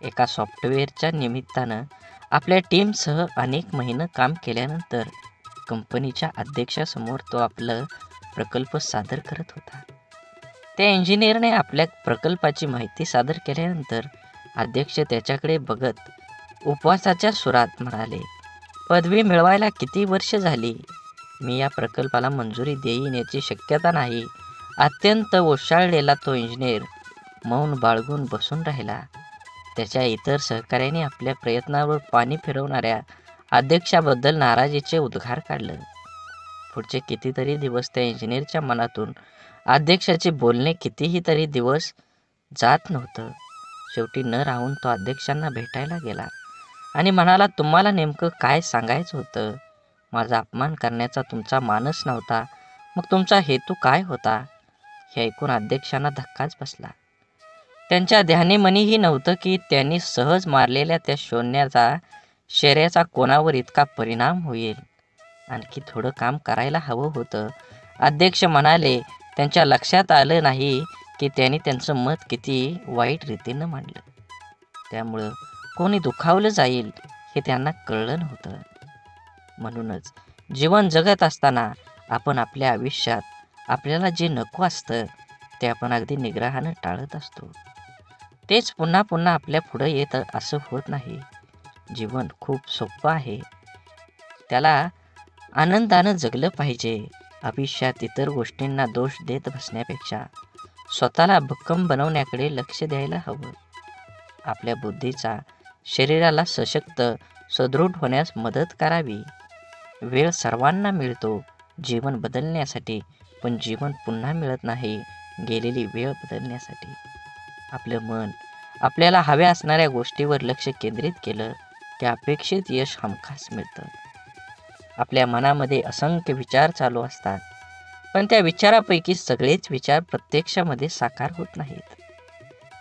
एका सॉफ्टवेअरच्या निमित्तानं आपल्या टीमसह अनेक महिने काम केल्यानंतर कंपनीच्या अध्यक्षासमोर तो आपलं प्रकल्प सादर करत होता. त्या इंजिनियरने आपल्या प्रकल्पाची माहिती सादर केल्यानंतर अध्यक्ष त्याच्याकडे बघत उपवासाच्या सुरात म्हणाले, पदवी मिळवायला किती वर्ष झाली? मी या प्रकल्पाला मंजुरी देईन याची शक्यता नाही. अत्यंत ओशाळलेला तो इंजिनियर मौन बाळगून बसून राहिला. त्याच्या इतर सहकाऱ्यांनी आपल्या प्रयत्नावर पाणी फिरवणाऱ्या अध्यक्षाबद्दल नाराजीचे उद्गार काढले. पुढचे कितीतरी दिवस त्या इंजिनियरच्या मनातून अध्यक्षाचे बोलणे कितीही तरी दिवस जात नव्हतं. शेवटी न राहून तो अध्यक्षांना भेटायला गेला आणि म्हणाला, तुम्हाला नेमकं काय सांगायचं होतं? माझा अपमान करण्याचा तुमचा मानस नव्हता, मग तुमचा हेतू काय होता? हे ऐकून अध्यक्षांना धक्काच बसला. त्यांच्या ध्यानीमनीही नव्हतं की त्यांनी सहज मारलेल्या त्या शौर्याचा कोणावर इतका परिणाम होईल. आणखी थोडं काम करायला हवं होतं. अध्यक्ष म्हणाले, त्यांच्या लक्षात आलं नाही की त्यांनी त्यांचं मत किती वाईट रीतीनं मांडलं. त्यामुळं कोणी दुखावलं जाईल हे त्यांना कळलं नव्हतं. म्हणूनच जीवन जगत असताना आपण आपल्या आयुष्यात आपल्याला जे नको असतं ते आपण अगदी निग्रहानं टाळत असतो. तेच पुन्हा पुन्हा आपल्या पुढं येत असं होत नाही. जीवन खूप सोपं आहे, त्याला आनंदानं जगलं पाहिजे. आयुष्यात इतर गोष्टींना दोष देत बसण्यापेक्षा स्वतःला भक्कम बनवण्याकडे लक्ष द्यायला हवं. आपल्या बुद्धीचा शरीराला सशक्त सदृढ होण्यास मदत करावी. वेळ सर्वांना मिळतो जीवन बदलण्यासाठी, पण जीवन पुन्हा मिळत नाही गेलेली वेळ बदलण्यासाठी. आपलं मन आपल्याला हव्या असणाऱ्या गोष्टीवर लक्ष केंद्रित केलं की अपेक्षित यश हमखास मिळतं. आपल्या मनामध्ये असंख्य विचार चालू असतात, पण त्या विचारापैकी सगळेच विचार प्रत्यक्षामध्ये साकार होत नाहीत.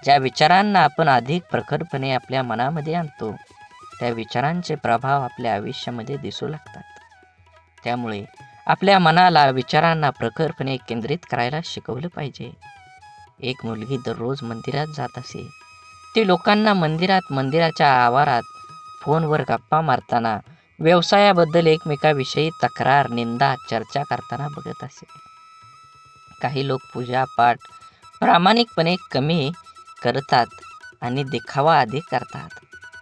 ज्या विचारांना आपण अधिक प्रखरपणे आपल्या मनामध्ये आणतो त्या विचारांचे प्रभाव आपल्या आयुष्यामध्ये दिसू लागतात. त्यामुळे आपल्या मनाला विचारांना प्रखरपणे केंद्रित करायला शिकवलं पाहिजे. एक मुलगी दररोज मंदिरात जात असे. ती लोकांना मंदिराच्या आवारात फोनवर गप्पा मारताना, व्यवसायाबद्दल एकमेकाविषयी तक्रार, निंदा, चर्चा करताना बघत असे. काही लोक पूजा पाठ प्रामाणिकपणे कमी करतात आणि दिखावा अधिक करतात,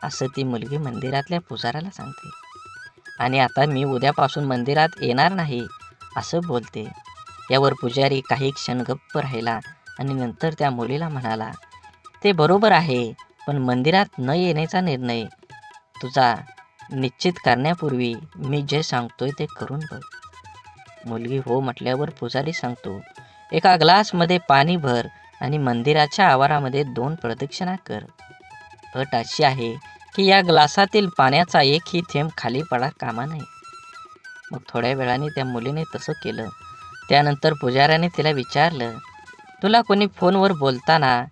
असं ती मुलगी मंदिरातल्या पुजाऱ्याला सांगते. आणि आता मी उद्यापासून मंदिरात येणार नाही असं बोलते. यावर पुजारी काही क्षण गप्प राहिला आणि नंतर त्या मुलीला म्हणाला, ते बरोबर आहे, पण मंदिरात न येण्याचा निर्णय तुझा निश्चित करण्यापूर्वी मी जे सांगतोय ते करून बघ. मुलगी हो म्हटल्यावर पुजारी सांगतो, एका ग्लासमध्ये पाणी भर आणि मंदिराच्या आवारामध्ये 2 प्रदक्षिणा कर. अट अशी आहे की या ग्लासातील पाण्याचा एकही थेंब खाली पडा कामा नये. मग थोड्या वेळाने त्या मुलीने तसं केलं. त्यानंतर पुजाऱ्याने तिला विचारलं, तुला कोणी फोनवर बोलताना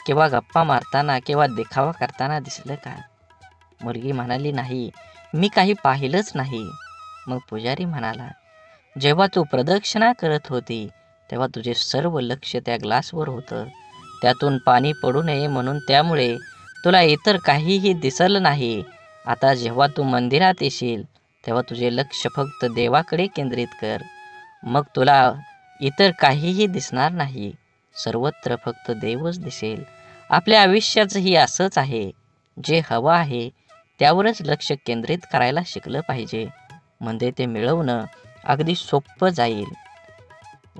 किंवा गप्पा मारताना किंवा दिखावा करताना दिसलं का? मुलगी म्हणाली, नाही, मी काही पाहिलंच नाही. मग पुजारी म्हणाला, जेव्हा तू प्रदक्षिणा करत होती तेव्हा तुझे सर्व लक्ष त्या ग्लासवर होतं. त्यातून पाणी पडू नये म्हणून, त्यामुळे तुला इतर काहीही दिसलं नाही. आता जेव्हा तू मंदिरात येशील तेव्हा तुझे लक्ष फक्त देवाकडे केंद्रित कर. मग तुला इतर काहीही दिसणार नाही. सर्वत्र फक्त देवच दिसेल. आपल्या आयुष्याचंही असंच आहे. जे हवं आहे त्यावरच लक्ष केंद्रित करायला शिकलं पाहिजे. म्हणजे ते मिळवणं अगदी सोपं जाईल.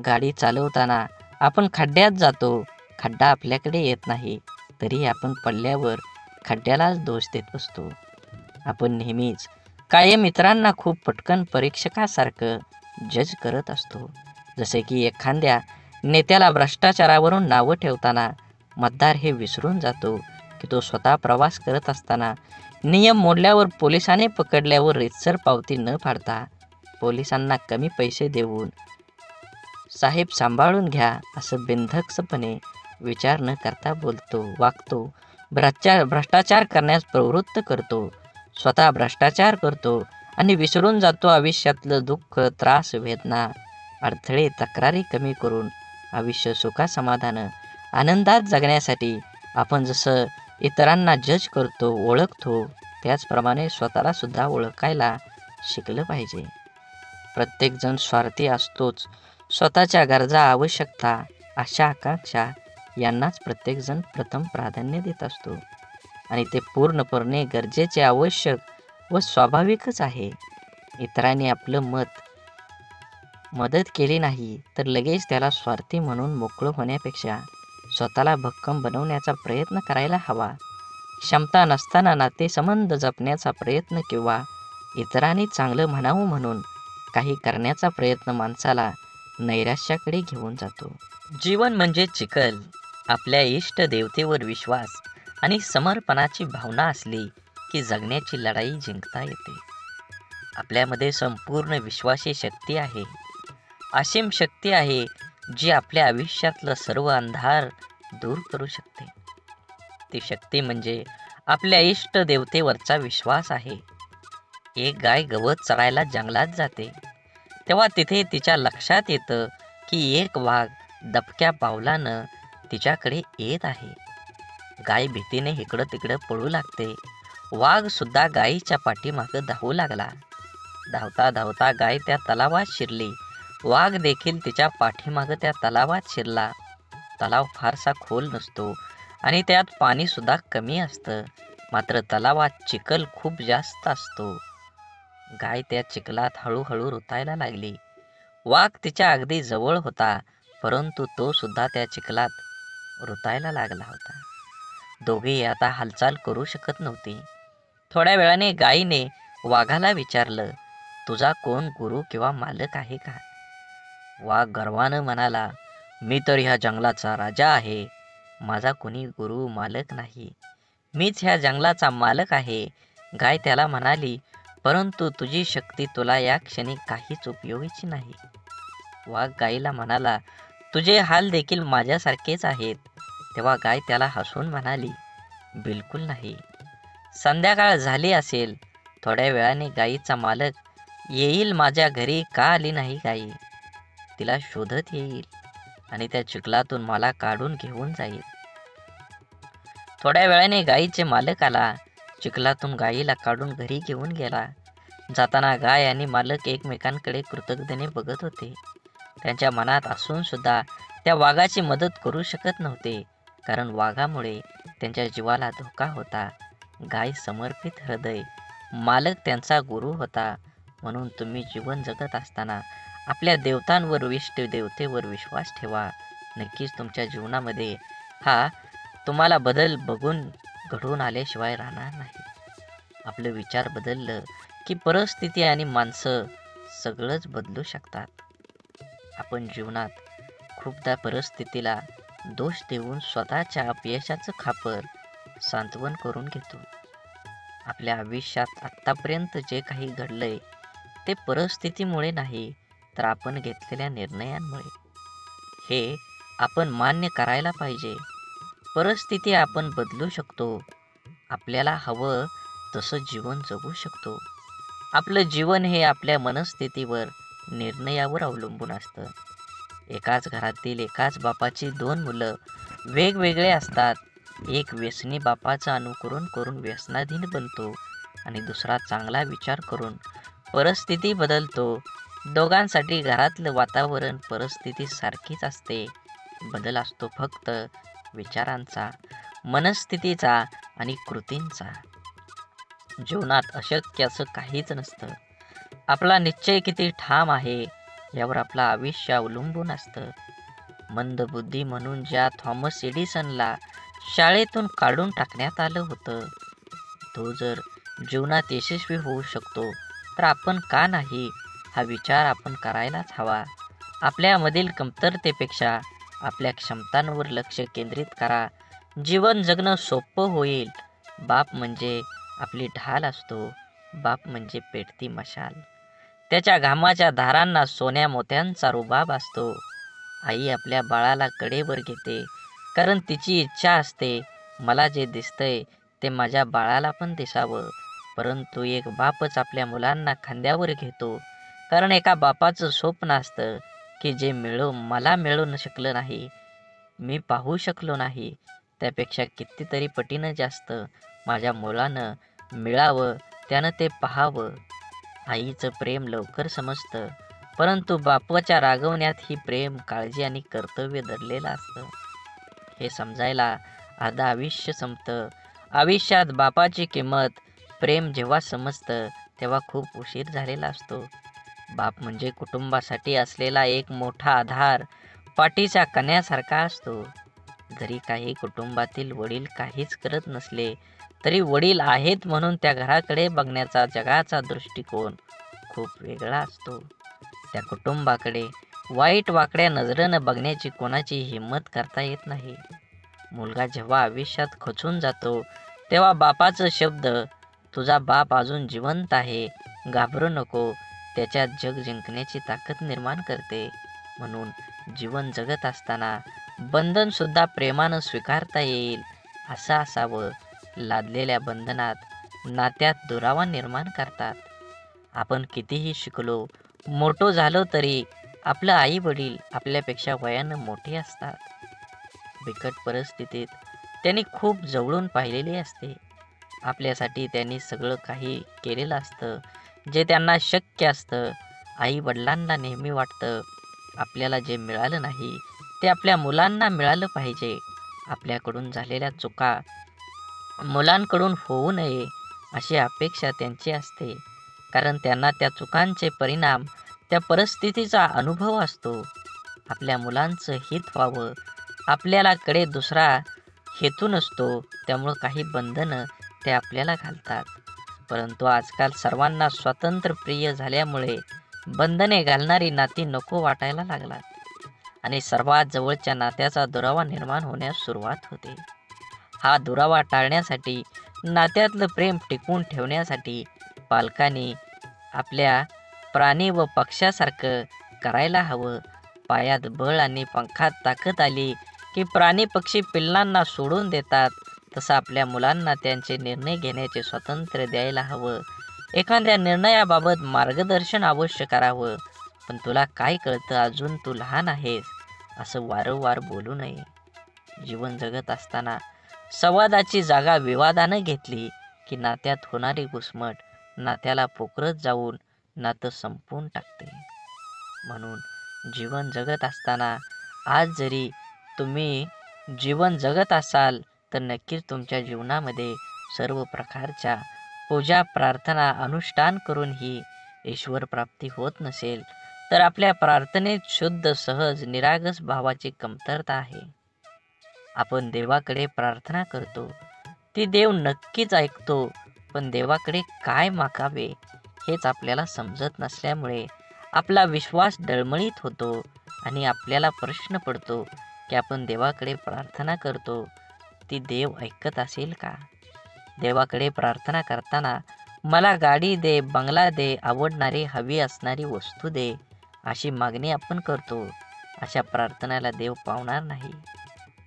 गाडी चालवताना आपण खड्ड्यात जातो, खड्डा आपल्याकडे येत नाही, तरी आपण पडल्यावर खड्ड्यालाच दोष देत बसतो. आपण नेहमीच कायम इतरांना खूप पटकन परीक्षकासारखं जज करत असतो. जसे की एखाद्या नेत्याला भ्रष्टाचारावरून नावं ठेवताना मतदार हे विसरून जातो की तो स्वतः प्रवास करत असताना नियम मोडल्यावर पोलिसाने पकडल्यावर रीतसर पावती न फाडता पोलिसांना कमी पैसे देऊन साहेब सांभाळून घ्या असं बिनधास्तपणे विचार न करता बोलतो, वागतो, भ्रष्टाचार करण्यास प्रवृत्त करतो, स्वतः भ्रष्टाचार करतो आणि विसरून जातो आयुष्यातलं दुःख, त्रास, वेदना, अडथळे, तक्रारी कमी करून आयुष्य सुखासमाधानं आनंदात जगण्यासाठी आपण जसं इतरांना जज करतो, ओळखतो, त्याचप्रमाणे स्वतःला सुद्धा ओळखायला शिकलं पाहिजे. प्रत्येकजण स्वार्थी असतोच. स्वतःच्या गरजा, आवश्यकता, आशा, आकांक्षा यांनाच प्रत्येकजण प्रथम प्राधान्य देत असतो आणि ते पूर्णपणे गरजेचे, आवश्यक व स्वाभाविकच आहे. इतरांनी आपलं मदत केली नाही तर लगेच त्याला स्वार्थी म्हणून मोकळं होण्यापेक्षा स्वतःला भक्कम बनवण्याचा प्रयत्न करायला हवा. क्षमता नसताना नातेसंबंध जपण्याचा प्रयत्न किंवा इतरांनी चांगलं म्हणावं म्हणून काही करण्याचा प्रयत्न माणसाला नैराश्याकडे घेऊन जातो. जीवन म्हणजे चिखल. आपल्या इष्ट देवतेवर विश्वास आणि समर्पणाची भावना असली की जगण्याची लढाई जिंकता येते. आपल्यामध्ये संपूर्ण विश्वाची शक्ती आहे, असीम शक्ती आहे जी आपल्या आयुष्यातलं सर्व अंधार दूर करू शकते. ती शक्ती म्हणजे आपल्या इष्ट देवतेवरचा विश्वास आहे. एक गाय गवत चरायला जंगलात जाते तेव्हा तिथे तिच्या लक्षात येतं की एक वाघ दबक्या पावलानं तिच्याकडे येत आहे. गाय भीतीने इकडं तिकडं पळू लागते. वाघ सुद्धा गायीच्या पाठीमागं धावू लागला. धावता धावता गाय त्या तलावात शिरली. वाघ देखील तिच्या पाठीमागं त्या तलावात शिरला. तलाव फारसा खोल नसतो आणि त्यात पाणी सुद्धा कमी असतं. मात्र तलावात चिखल खूप जास्त असतो. गाय त्या चिखलात हळूहळू रुतायला लागली. वाघ तिच्या अगदी जवळ होता, परंतु तो सुद्धा त्या चिखलात रुतायला लागला होता. दोघेही आता हालचाल करू शकत नव्हती. थोड्या वेळाने गायीने वाघाला विचारलं, तुझा कोण गुरु किंवा मालक आहे का? वाघ गर्वानं म्हणाला, मी तर ह्या जंगलाचा राजा आहे. माझा कोणी गुरु मालक नाही. मीच ह्या जंगलाचा मालक आहे. गाय त्याला म्हणाली, परंतु तुझी शक्ती तुला या क्षणी काहीच उपयोगीची नाही. वाघ गायीला म्हणाला, तुझे हाल देखील माझ्यासारखेच आहेत. तेव्हा गाय त्याला हसून म्हणाली, बिलकुल नाही. संध्याकाळ झाली असेल. थोड्या वेळाने गायीचा मालक येईल. माझ्या घरी का आली नाही गायी? तिला शोधत येईल आणि त्या चिखलातून मला काढून घेऊन जाईल. थोड्या वेळाने गायीचे मालक आला. चिखलातून गायीला काढून घरी घेऊन गेला. जाताना गाय आणि मालक एकमेकांकडे कृतज्ञतेने बघत होते. त्यांच्या मनात असून सुद्धा त्या वाघाची मदत करू शकत नव्हते, कारण वाघामुळे त्यांच्या जीवाला धोका होता. गाय समर्पित हृदय, मालक त्यांचा गुरु होता. म्हणून तुम्ही जीवन जगत असताना आपल्या देवतांवर, इष्ट देवतेवर विश्वास ठेवा. नक्कीच तुमच्या जीवनामध्ये हा तुम्हाला बदल बघून घडून आल्याशिवाय राहणार नाही. आपलं विचार बदललं की परिस्थिती आणि माणसं सगळंच बदलू शकतात. आपण जीवनात खूपदा परिस्थितीला दोष देऊन स्वतःच्या अपयशाचं खापर सांत्वन करून घेतो. आपल्या आयुष्यात आत्तापर्यंत जे काही घडलंय ते परिस्थितीमुळे नाही, तर आपण घेतलेल्या निर्णयांमुळे. हे आपण मान्य करायला पाहिजे. परिस्थिती आपण बदलू शकतो. आपल्याला हवं तसं जीवन जगू शकतो. आपलं जीवन हे आपल्या मनस्थितीवर, निर्णयावर अवलंबून असतं. एकाच घरातील एकाच बापाची दोन मुलं वेगवेगळे असतात. एक व्यसनी बापाचं अनुकरण करून व्यसनाधीन बनतो आणि दुसरा चांगला विचार करून परिस्थिती बदलतो. दोघांसाठी घरातलं वातावरण, परिस्थिती सारखीच असते. बदल असतो फक्त विचारांचा, मनस्थितीचा आणि कृतींचा. जीवनात अशक्य असं काहीच नसतं. आपला निश्चय किती ठाम आहे यावर आपलं आयुष्य अवलंबून असतं. मंदबुद्धी म्हणून ज्या थॉमस एडिसनला शाळेतून काढून टाकण्यात आलं होतं, तो जर जीवनात यशस्वी होऊ शकतो तर आपण का नाही, हा विचार आपण करायलाच हवा. आपल्यामधील कमतरतेपेक्षा आपल्या क्षमतांवर लक्ष केंद्रित करा. जीवन जगणं सोपं होईल. बाप म्हणजे आपली ढाल असतो. बाप म्हणजे पेटती मशाल. त्याच्या घामाच्या धारांना सोन्या मोत्यांचा रुबाब असतो. आई आपल्या बाळाला कडेवर घेते, कारण तिची इच्छा असते, मला जे दिसतंय ते माझ्या बाळाला पण दिसावं. परंतु एक बापच आपल्या मुलांना खांद्यावर घेतो, कारण एका बापाचं स्वप्न असतं की जे मला मिळू शकलं नाही, मी पाहू शकलो नाही, त्यापेक्षा कितीतरी पटीनं जास्त माझ्या मुलानं मिळावं, त्यानं ते पाहावं. आईचं प्रेम लवकर समजतं, परंतु बापाच्या रागवण्यात ही प्रेम, काळजी आणि कर्तव्य दडलेलं असतं. हे समजायला अर्धा आयुष्य संपतं. आयुष्यात बापाची किंमत, प्रेम जेव्हा समजतं तेव्हा खूप उशीर झालेला असतो. बाप म्हणजे कुटुंबासाठी असलेला एक मोठा आधार, पाठीच्या कण्यासारखा असतो. जरी काही कुटुंबातील वडील काहीच करत नसले तरी वडील आहेत म्हणून त्या घराकडे बघण्याचा जगाचा दृष्टिकोन खूप वेगळा असतो. त्या कुटुंबाकडे वाईट वाकड्या नजरेनं बघण्याची कोणाची हिंमत करता येत नाही. मुलगा जेव्हा आयुष्यात खचून जातो तेव्हा बापाचं शब्द, तुझा बाप अजून जिवंत आहे, घाबरू नको, त्याच्यात जग जिंकण्याची ताकद निर्माण करते. म्हणून जीवन जगत असताना बंधन सुद्धा प्रेमानं स्वीकारता येईल असं असावं. लादलेल्या बंधनात, नात्यात दुरावा निर्माण करतात. आपण कितीही शिकलो, मोठो झालो तरी आपलं आई वडील आपल्यापेक्षा वयानं मोठे असतात. बिकट परिस्थितीत त्यांनी खूप जवळून पाहिलेले असते. आपल्यासाठी त्यांनी सगळं काही केलेलं असतं जे त्यांना शक्य असतं. आई वडिलांना नेहमी वाटतं आपल्याला जे मिळालं नाही ते आपल्या मुलांना मिळालं पाहिजे. आपल्याकडून झालेल्या चुका मुलांकडून होऊ नये अशी अपेक्षा त्यांची असते, कारण त्यांना त्या चुकांचे परिणाम, त्या परिस्थितीचा अनुभव असतो. आपल्या मुलांचं हित व्हावं, आपल्याला कडे दुसरा हेतू नसतो, त्यामुळं काही बंधनं ते आपल्याला घालतात. परंतु आजकाल सर्वांना स्वातंत्र्य प्रिय झाल्यामुळे बंधने घालणारी नाती नको वाटायला लागतात आणि सर्वात जवळच्या नात्याचा दुरावा निर्माण होण्यास सुरुवात होते. हा दुरावा टाळण्यासाठी, नात्यातलं प्रेम टिकवून ठेवण्यासाठी पालकांनी आपल्या प्राणी व पक्ष्यासारखं करायला हवं. पायात बळ आणि पंखात ताकद आली की प्राणी पक्षी पिल्लांना सोडून देतात, तसं आपल्या मुलांना त्यांचे निर्णय घेण्याचे स्वातंत्र्य द्यायला हवं. एखाद्या निर्णयाबाबत मार्गदर्शन अवश्य करावं, पण तुला काय कळतं, अजून तू लहान आहेस, असं वारंवार बोलू नये. जीवन जगत असताना संवादाची जागा विवादानं घेतली की नात्यात होणारी घुसमट नात्याला पोखरत जाऊन नातं संपवून टाकते. म्हणून जीवन जगत असताना, आज जरी तुम्ही जीवन जगत असाल तर नक्कीच तुमच्या जीवनामध्ये सर्व प्रकारच्या पूजा, प्रार्थना, अनुष्ठान करूनही ईश्वर प्राप्ती होत नसेल तर आपल्या प्रार्थनेत शुद्ध, सहज, निरागस भावाची कमतरता आहे. आपण देवाकडे प्रार्थना करतो, ती देव नक्कीच ऐकतो, पण देवाकडे काय मागावे हेच आपल्याला समजत नसल्यामुळे आपला विश्वास डळमळीत होतो आणि आपल्याला प्रश्न पडतो की आपण देवाकडे प्रार्थना करतो, ती देव ऐकत असेल का? देवाकडे प्रार्थना करताना मला गाडी दे, बंगला दे, आवडणारी हवी असणारी वस्तू दे, अशी मागणी आपण करतो. अशा प्रार्थनेला देव पावणार नाही.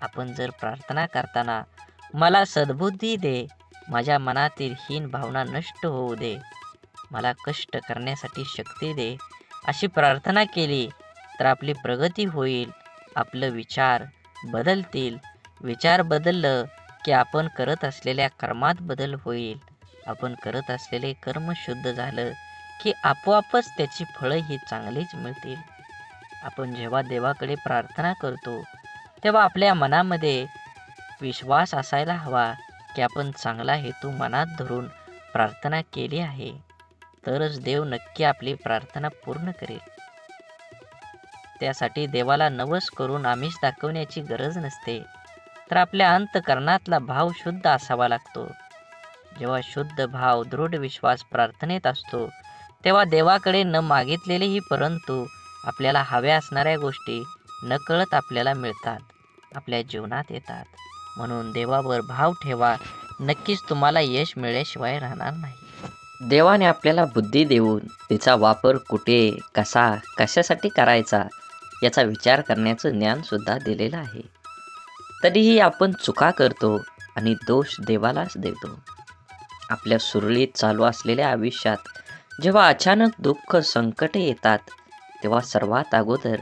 आपण जर प्रार्थना करताना मला सद्बुद्धी दे, माझ्या मनातील हीन भावना नष्ट होऊ दे, मला कष्ट करण्यासाठी शक्ती दे, अशी प्रार्थना केली तर आपली प्रगती होईल. आपलं विचार बदलतील. विचार बदललं की आपण करत असलेल्या कर्मात बदल होईल. आपण करत असलेले कर्म शुद्ध झालं की आपोआपच त्याची फळं ही चांगलीच मिळतील. आपण जेव्हा देवाकडे प्रार्थना करतो तेव्हा आपल्या मनामध्ये विश्वास असायला हवा की आपण चांगला हेतू मनात धरून प्रार्थना केली आहे, तरच देव नक्की आपली प्रार्थना पूर्ण करेल. त्यासाठी देवाला नवस करून आमिष दाखवण्याची गरज नसते, तर आपल्या अंतःकरणातला भाव शुद्ध असावा लागतो. जेव्हा शुद्ध भाव, दृढ विश्वास प्रार्थनेत असतो, तेव्हा देवाकडे न मागितलेलेही परंतु आपल्याला हव्या असणाऱ्या गोष्टी नकळत आपल्याला मिळतात, आपल्या जीवनात येतात. म्हणून देवावर भाव ठेवा, नक्कीच तुम्हाला यश मिळाल्याशिवाय राहणार नाही. देवाने आपल्याला बुद्धी देऊन तिचा वापर कुठे, कसा, कशासाठी करायचा याचा विचार करण्याचं ज्ञानसुद्धा दिलेलं आहे. तरीही आपण चुका करतो आणि दोष देवालाच देतो. आपल्या सुरळीत चालू असलेल्या आयुष्यात जेव्हा अचानक दुःख, संकटे येतात, तेव्हा सर्वात अगोदर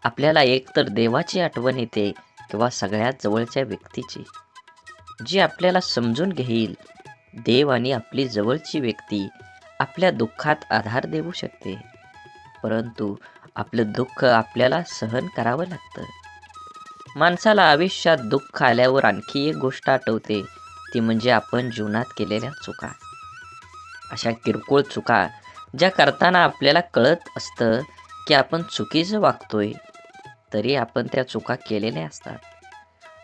आपल्याला एकतर देवाची आठवण येते किंवा सगळ्यात जवळच्या व्यक्तीची, जी आपल्याला समजून घेईल. देव आणि आपली जवळची व्यक्ती आपल्या दुःखात आधार देऊ शकते, परंतु आपलं दुःख आपल्याला सहन करावं लागतं. माणसाला आयुष्यात दुःख आल्यावर आणखी एक गोष्ट आठवते, ती म्हणजे आपण जीवनात केलेल्या चुका. अशा किरकोळ चुका ज्या करताना आपल्याला कळत असतं की आपण चुकीचं वागतोय, तरी आपण त्या चुका केलेल्या असतात.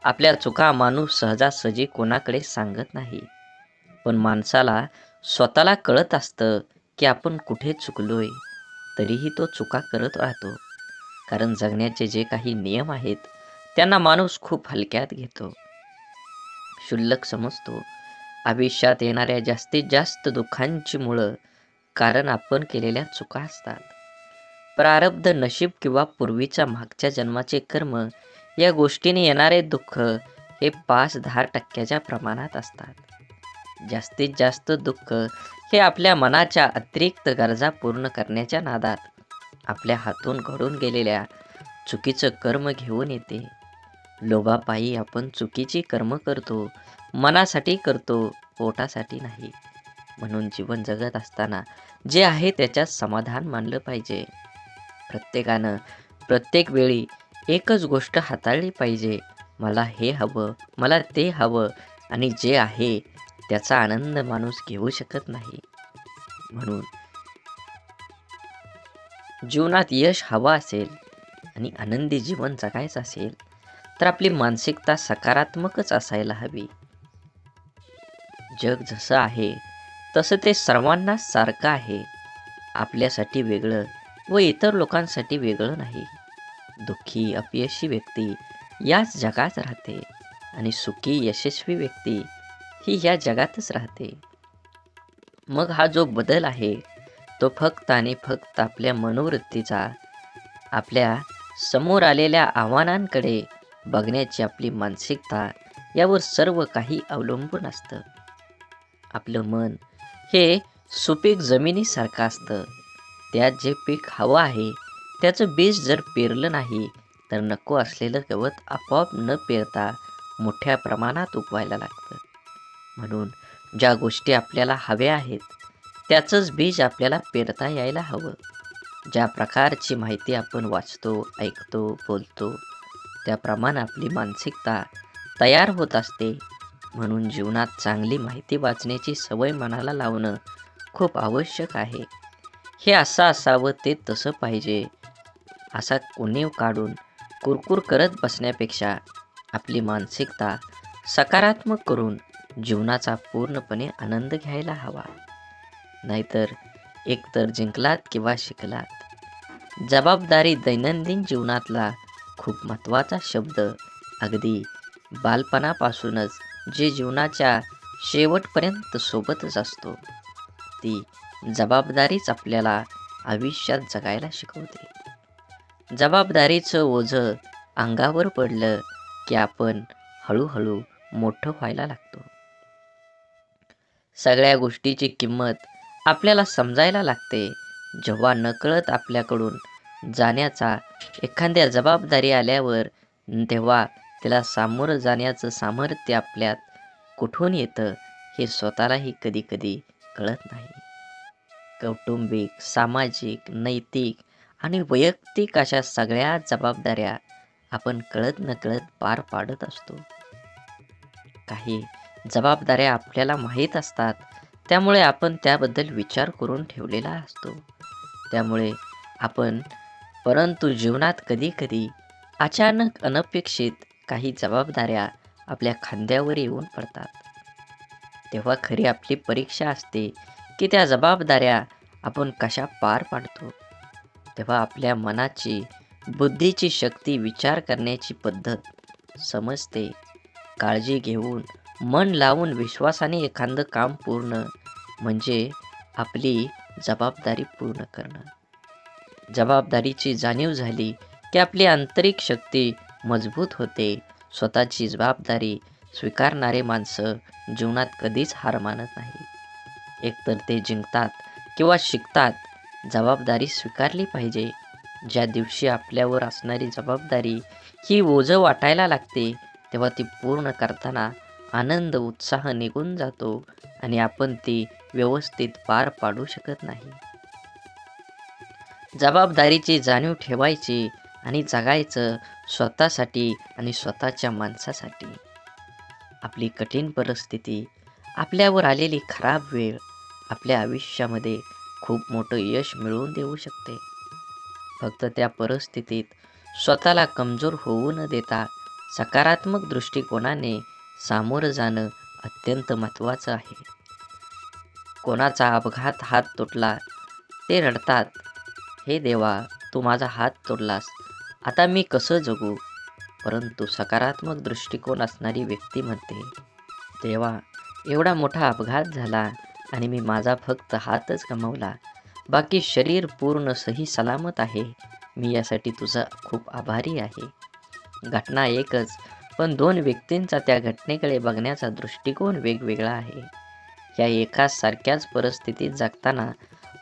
आपल्या चुका माणूस सहजासहजी कोणाकडे सांगत नाही, पण माणसाला स्वतःला कळत असतं की आपण कुठे चुकलोय, तरीही तो चुका करत राहतो. कारण जगण्याचे जे काही नियम आहेत, त्यांना माणूस खूप हलक्यात घेतो, क्षुल्लक समजतो. आयुष्यात येणाऱ्या जास्तीत जास्त दुःखांची मुळं कारण आपण केलेल्या चुका असतात. प्रारब्ध, नशीब किंवा पूर्वीच्या मागच्या जन्माचे कर्म या गोष्टीने येणारे दुःख हे 5-10% प्रमाणात असतात. जास्तीत जास्त दुःख हे आपल्या मनाच्या अतिरिक्त गरजा पूर्ण करण्याच्या नादात आपल्या हातून घडून गेलेल्या चुकीचं कर्म घेऊन येते. लोभापायी आपण चुकीची कर्म करतो, मनासाठी करतो, पोटासाठी नाही. म्हणून जीवन जगत असताना जे आहे त्याच्यात समाधान मानलं पाहिजे. प्रत्येकानं प्रत्येक वेळी एकच गोष्ट हाताळली पाहिजे, मला हे हवं, मला ते हवं, आणि जे आहे त्याचा आनंद माणूस घेऊ शकत नाही. म्हणून जीवनात यश हवं असेल आणि आनंदी जीवन जगायचं असेल, तर आपली मानसिकता सकारात्मकच असायला हवी. जग जसं आहे तसं ते सर्वांना सारखं आहे, आपल्यासाठी वेगळं व इतर लोकांसाठी वेगळं नाही. दुःखी, अपयशी व्यक्ती याच जगात राहते आणि सुखी, यशस्वी व्यक्ती ही या जगातच राहते. मग हा जो बदल आहे तो फक्त आणि फक्त आपल्या मनोवृत्तीचा, आपल्या समोर आलेल्या आव्हानांकडे बघण्याची आपली मानसिकता यावर सर्व काही अवलंबून असतं. आपलं मन हे सुपीक जमिनीसारखं असतं. त्यात जे पीक हवं आहे त्याचं बीज जर पेरलं नाही, तर नको असलेलं गवत आपोआप न पेरता मोठ्या प्रमाणात उगवायला लागतं. म्हणून ज्या गोष्टी आपल्याला हव्या आहेत त्याचंच बीज आपल्याला पेरता यायला हवं. ज्या प्रकारची माहिती आपण वाचतो, ऐकतो, बोलतो, त्याप्रमाणे आपली मानसिकता तयार होत असते. म्हणून जीवनात चांगली माहिती वाचण्याची सवय मनाला लावणं खूप आवश्यक आहे. हे असं असावं, ते तसं पाहिजे असा उणीव काढून कुरकुर करत बसण्यापेक्षा आपली मानसिकता सकारात्मक करून जीवनाचा पूर्णपणे आनंद घ्यायला हवा. नाहीतर एकतर जिंकलात किंवा शिकलात. जबाबदारी दैनंदिन जीवनातला खूप महत्त्वाचा शब्द, अगदी बालपणापासूनच जे जीवनाच्या शेवटपर्यंत सोबतच असतो. ती जबाबदारीच आपल्याला आयुष्यात जगायला शिकवते. जबाबदारीचं ओझं अंगावर पडलं की आपण हळूहळू मोठं व्हायला लागतो. सगळ्या गोष्टीची किंमत आपल्याला समजायला लागते जेव्हा नकळत आपल्याकडून जाण्याचा एखाद्या जबाबदारी आल्यावर, तेव्हा त्याला सामोरं जाण्याचं सामर्थ्य आपल्यात कुठून येतं हे स्वतःलाही कधी कधी कळत नाही. कौटुंबिक, सामाजिक, नैतिक आणि वैयक्तिक अशा सगळ्या जबाबदाऱ्या आपण कळत नकळत पार पाडत असतो. काही जबाबदाऱ्या आपल्याला माहीत असतात, त्यामुळे आपण त्याबद्दल विचार करून ठेवलेला असतो. त्यामुळे आपण परंतु जीवनात कधी-कधी अचानक अनपेक्षित काही जबाबदाऱ्या आपल्या खांद्यावर येऊन पडतात. तेव्हा खरी आपली परीक्षा असते की त्या जबाबदाऱ्या आपण कशा पार पाडतो. तेव्हा आपल्या मनाची, बुद्धीची शक्ती, विचार करण्याची पद्धत समजते. काळजी घेऊन, मन लावून, विश्वासाने एखादं काम पूर्ण म्हणजे आपली जबाबदारी पूर्ण करणं. जबाबदारीची जाणीव झाली की आपली आंतरिक शक्ती मजबूत होते. स्वतःची जबाबदारी स्वीकारणारे माणसं जीवनात कधीच हार मानत नाही. एकतर ते जिंकतात किंवा शिकतात. जबाबदारी स्वीकारली पाहिजे. ज्या दिवशी आपल्यावर असणारी जबाबदारी ही ओझं वाटायला लागते, तेव्हा ती पूर्ण करताना आनंद, उत्साह निघून जातो आणि आपण ती व्यवस्थित पार पाडू शकत नाही. जबाबदारीची जाणीव ठेवायची आणि जगायचं स्वतःसाठी आणि स्वतःच्या माणसासाठी. आपली कठीण परिस्थिती, आपल्यावर आलेली खराब वेळ आपल्या आयुष्यामध्ये खूप मोठं यश मिळवून देऊ शकते. फक्त त्या परिस्थितीत स्वतःला कमजोर होऊ न देता सकारात्मक दृष्टिकोनाने सामोरं जाणं अत्यंत महत्त्वाचं आहे. कोणाचा अपघात हात तुटला, ते रडतात, हे देवा, तू माझा हात तोडलास, आता मी कसं जगू? परंतु सकारात्मक दृष्टिकोन असणारी व्यक्ती म्हणते, देवा, एवढा मोठा अपघात झाला आणि मी माझा फक्त हातच गमावला, बाकी शरीर पूर्ण सही सलामत आहे. मी यासाठी तुझा खूप आभारी आहे. घटना एकच, पण दोन व्यक्तींचा त्या घटनेकडे बघण्याचा दृष्टिकोन वेगवेगळा आहे. या एकाच सारख्याच परिस्थितीत जगताना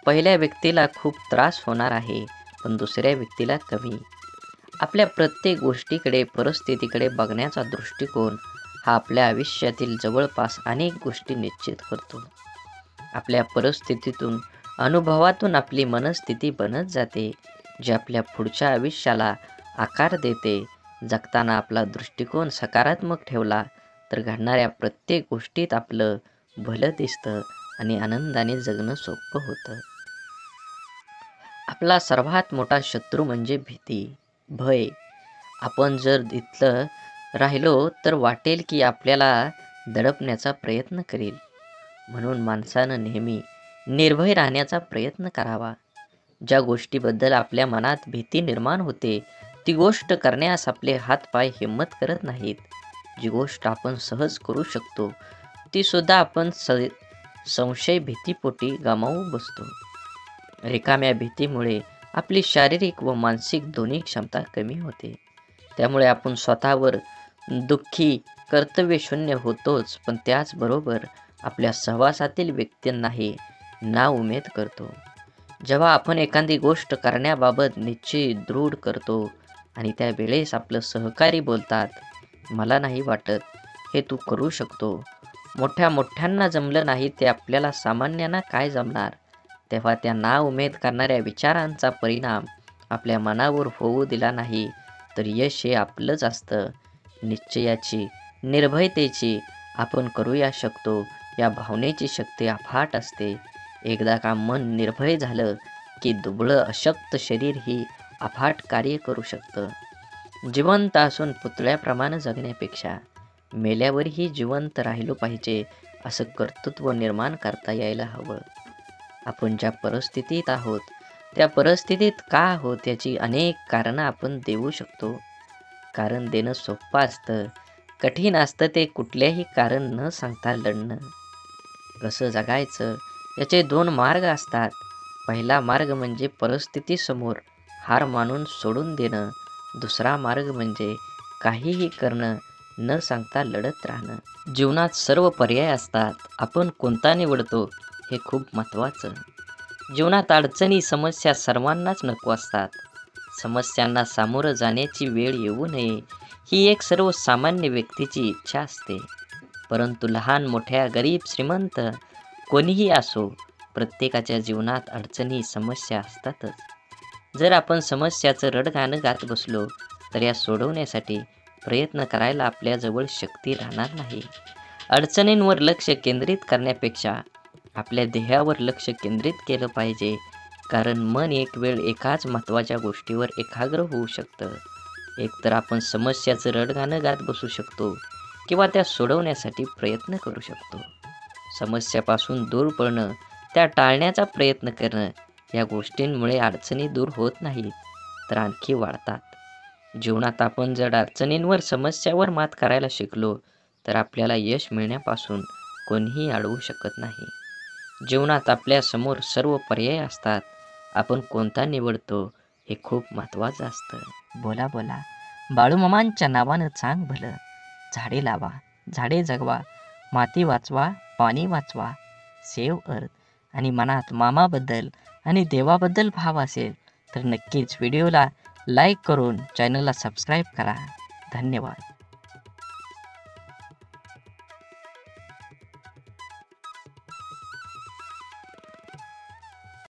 पहिल्या व्यक्तीला खूप त्रास होणार आहे, पण दुसऱ्या व्यक्तीला कमी. आपल्या प्रत्येक गोष्टीकडे, परिस्थितीकडे बघण्याचा दृष्टिकोन हा आपल्या आयुष्यातील जवळपास अनेक गोष्टी निश्चित करतो. आपल्या परिस्थितीतून, अनुभवातून आपली मनस्थिती बनत जाते, जी आपल्या पुढच्या आयुष्याला आकार देते. जगताना आपला दृष्टिकोन सकारात्मक ठेवला तर घडणाऱ्या प्रत्येक गोष्टीत आपलं भलं दिसतं आणि आनंदाने जगणं सोपं होतं. आपला सर्वात मोठा शत्रू म्हणजे भीती, भय. आपण जर इथलं राहिलो तर वाटेल की आपल्याला दडपण्याचा प्रयत्न करेल. म्हणून माणसानं नेहमी निर्भय राहण्याचा प्रयत्न करावा. ज्या गोष्टीबद्दल आपल्या मनात भीती निर्माण होते, ती गोष्ट करण्यास आपले हातपाय हिंमत करत नाहीत. जी गोष्ट आपण सहज करू शकतो, ती सुद्धा आपण संशय, भीतीपोटी गमावून बसतो. रिकाम्या भीतीमुळे आपली शारीरिक व मानसिक दोन्ही क्षमता कमी होते. त्यामुळे आपण स्वतःवर दुःखी, कर्तव्यशून्य होतोच, पण त्याचबरोबर आपल्या सहवासातील व्यक्तींनाही नाउमेद करतो. जेव्हा आपण एखादी गोष्ट करण्याबाबत निश्चय दृढ करतो आणि त्यावेळेस आपलं सहकारी बोलतात, मला नाही वाटत हे तू करू शकतो, मोठ्यांना जमलं नाही ते आपल्याला सामान्यांना काय जमणार, तेव्हा त्या नाउमेद करणाऱ्या विचारांचा परिणाम आपल्या मनावर होऊ दिला नाही तर यश हे आपलंच असतं. निश्चयाची, निर्भयतेची, आपण करूया शकतो या भावनेची शक्ती अफाट असते. एकदा का मन निर्भय झालं की दुबळं अशक्त शरीर ही अफाट कार्य करू शकतं. जिवंत असून पुतळ्याप्रमाणे जगण्यापेक्षा मेल्यावरही जिवंत राहिलो पाहिजे असं कर्तृत्व निर्माण करता यायला हवं. आपण ज्या परिस्थितीत आहोत, त्या परिस्थितीत का आहोत याची अनेक कारणं आपण देऊ शकतो. कारण देणं सोपं असतं, कठीण असतं ते कुठल्याही कारण न सांगता लढणं. कसं जगायचं याचे दोन मार्ग असतात. पहिला मार्ग म्हणजे परिस्थितीसमोर हार मानून सोडून देणं. दुसरा मार्ग म्हणजे काहीही करणं, न सांगता लढत राहणं. जीवनात सर्व पर्याय असतात, आपण कोणता निवडतो हे खूप महत्त्वाचं. जीवनात अडचणी, समस्या सर्वांनाच नको असतात. समस्यांना सामोरं जाण्याची वेळ येऊ नये ही एक सर्वसामान्य व्यक्तीची इच्छा असते. परंतु लहान मोठ्या, गरीब श्रीमंत कोणीही असो, प्रत्येकाच्या जीवनात अडचणी, समस्या असतातच. जर आपण समस्याचं रडगाणं गात बसलो तर या सोडवण्यासाठी प्रयत्न करायला आपल्याजवळ शक्ती राहणार नाही. अडचणींवर लक्ष केंद्रित करण्यापेक्षा आपल्या ध्येयावर लक्ष केंद्रित केलं पाहिजे, कारण मन एक वेळ एकाच महत्त्वाच्या गोष्टीवर एकाग्र होऊ शकतं. एकतर आपण समस्याचं रडगाणं गात बसू शकतो किंवा त्या सोडवण्यासाठी प्रयत्न करू शकतो. समस्यापासून दूर पळणं, त्या टाळण्याचा प्रयत्न करणं या गोष्टींमुळे अडचणी दूर होत नाहीत, तर आणखी वाढतात. जीवनात आपण जर अडचणींवर, समस्यावर मात करायला शिकलो, तर आपल्याला यश मिळण्यापासून कोणीही अडवू शकत नाही. जीवनात आपल्यासमोर सर्व पर्याय असतात. आपण कोणता निवडतो हे खूप महत्त्वाचं असतं. बोला बोला, बाळूमामांच्या नावानं चांग भलं. झाडे लावा, झाडे जगवा, माती वाचवा, पाणी वाचवा, सेव्ह अर्थ. आणि मनात मामाबद्दल आणि देवाबद्दल भाव असेल तर नक्कीच व्हिडिओला लाईक करून चॅनलला सबस्क्राईब करा. धन्यवाद.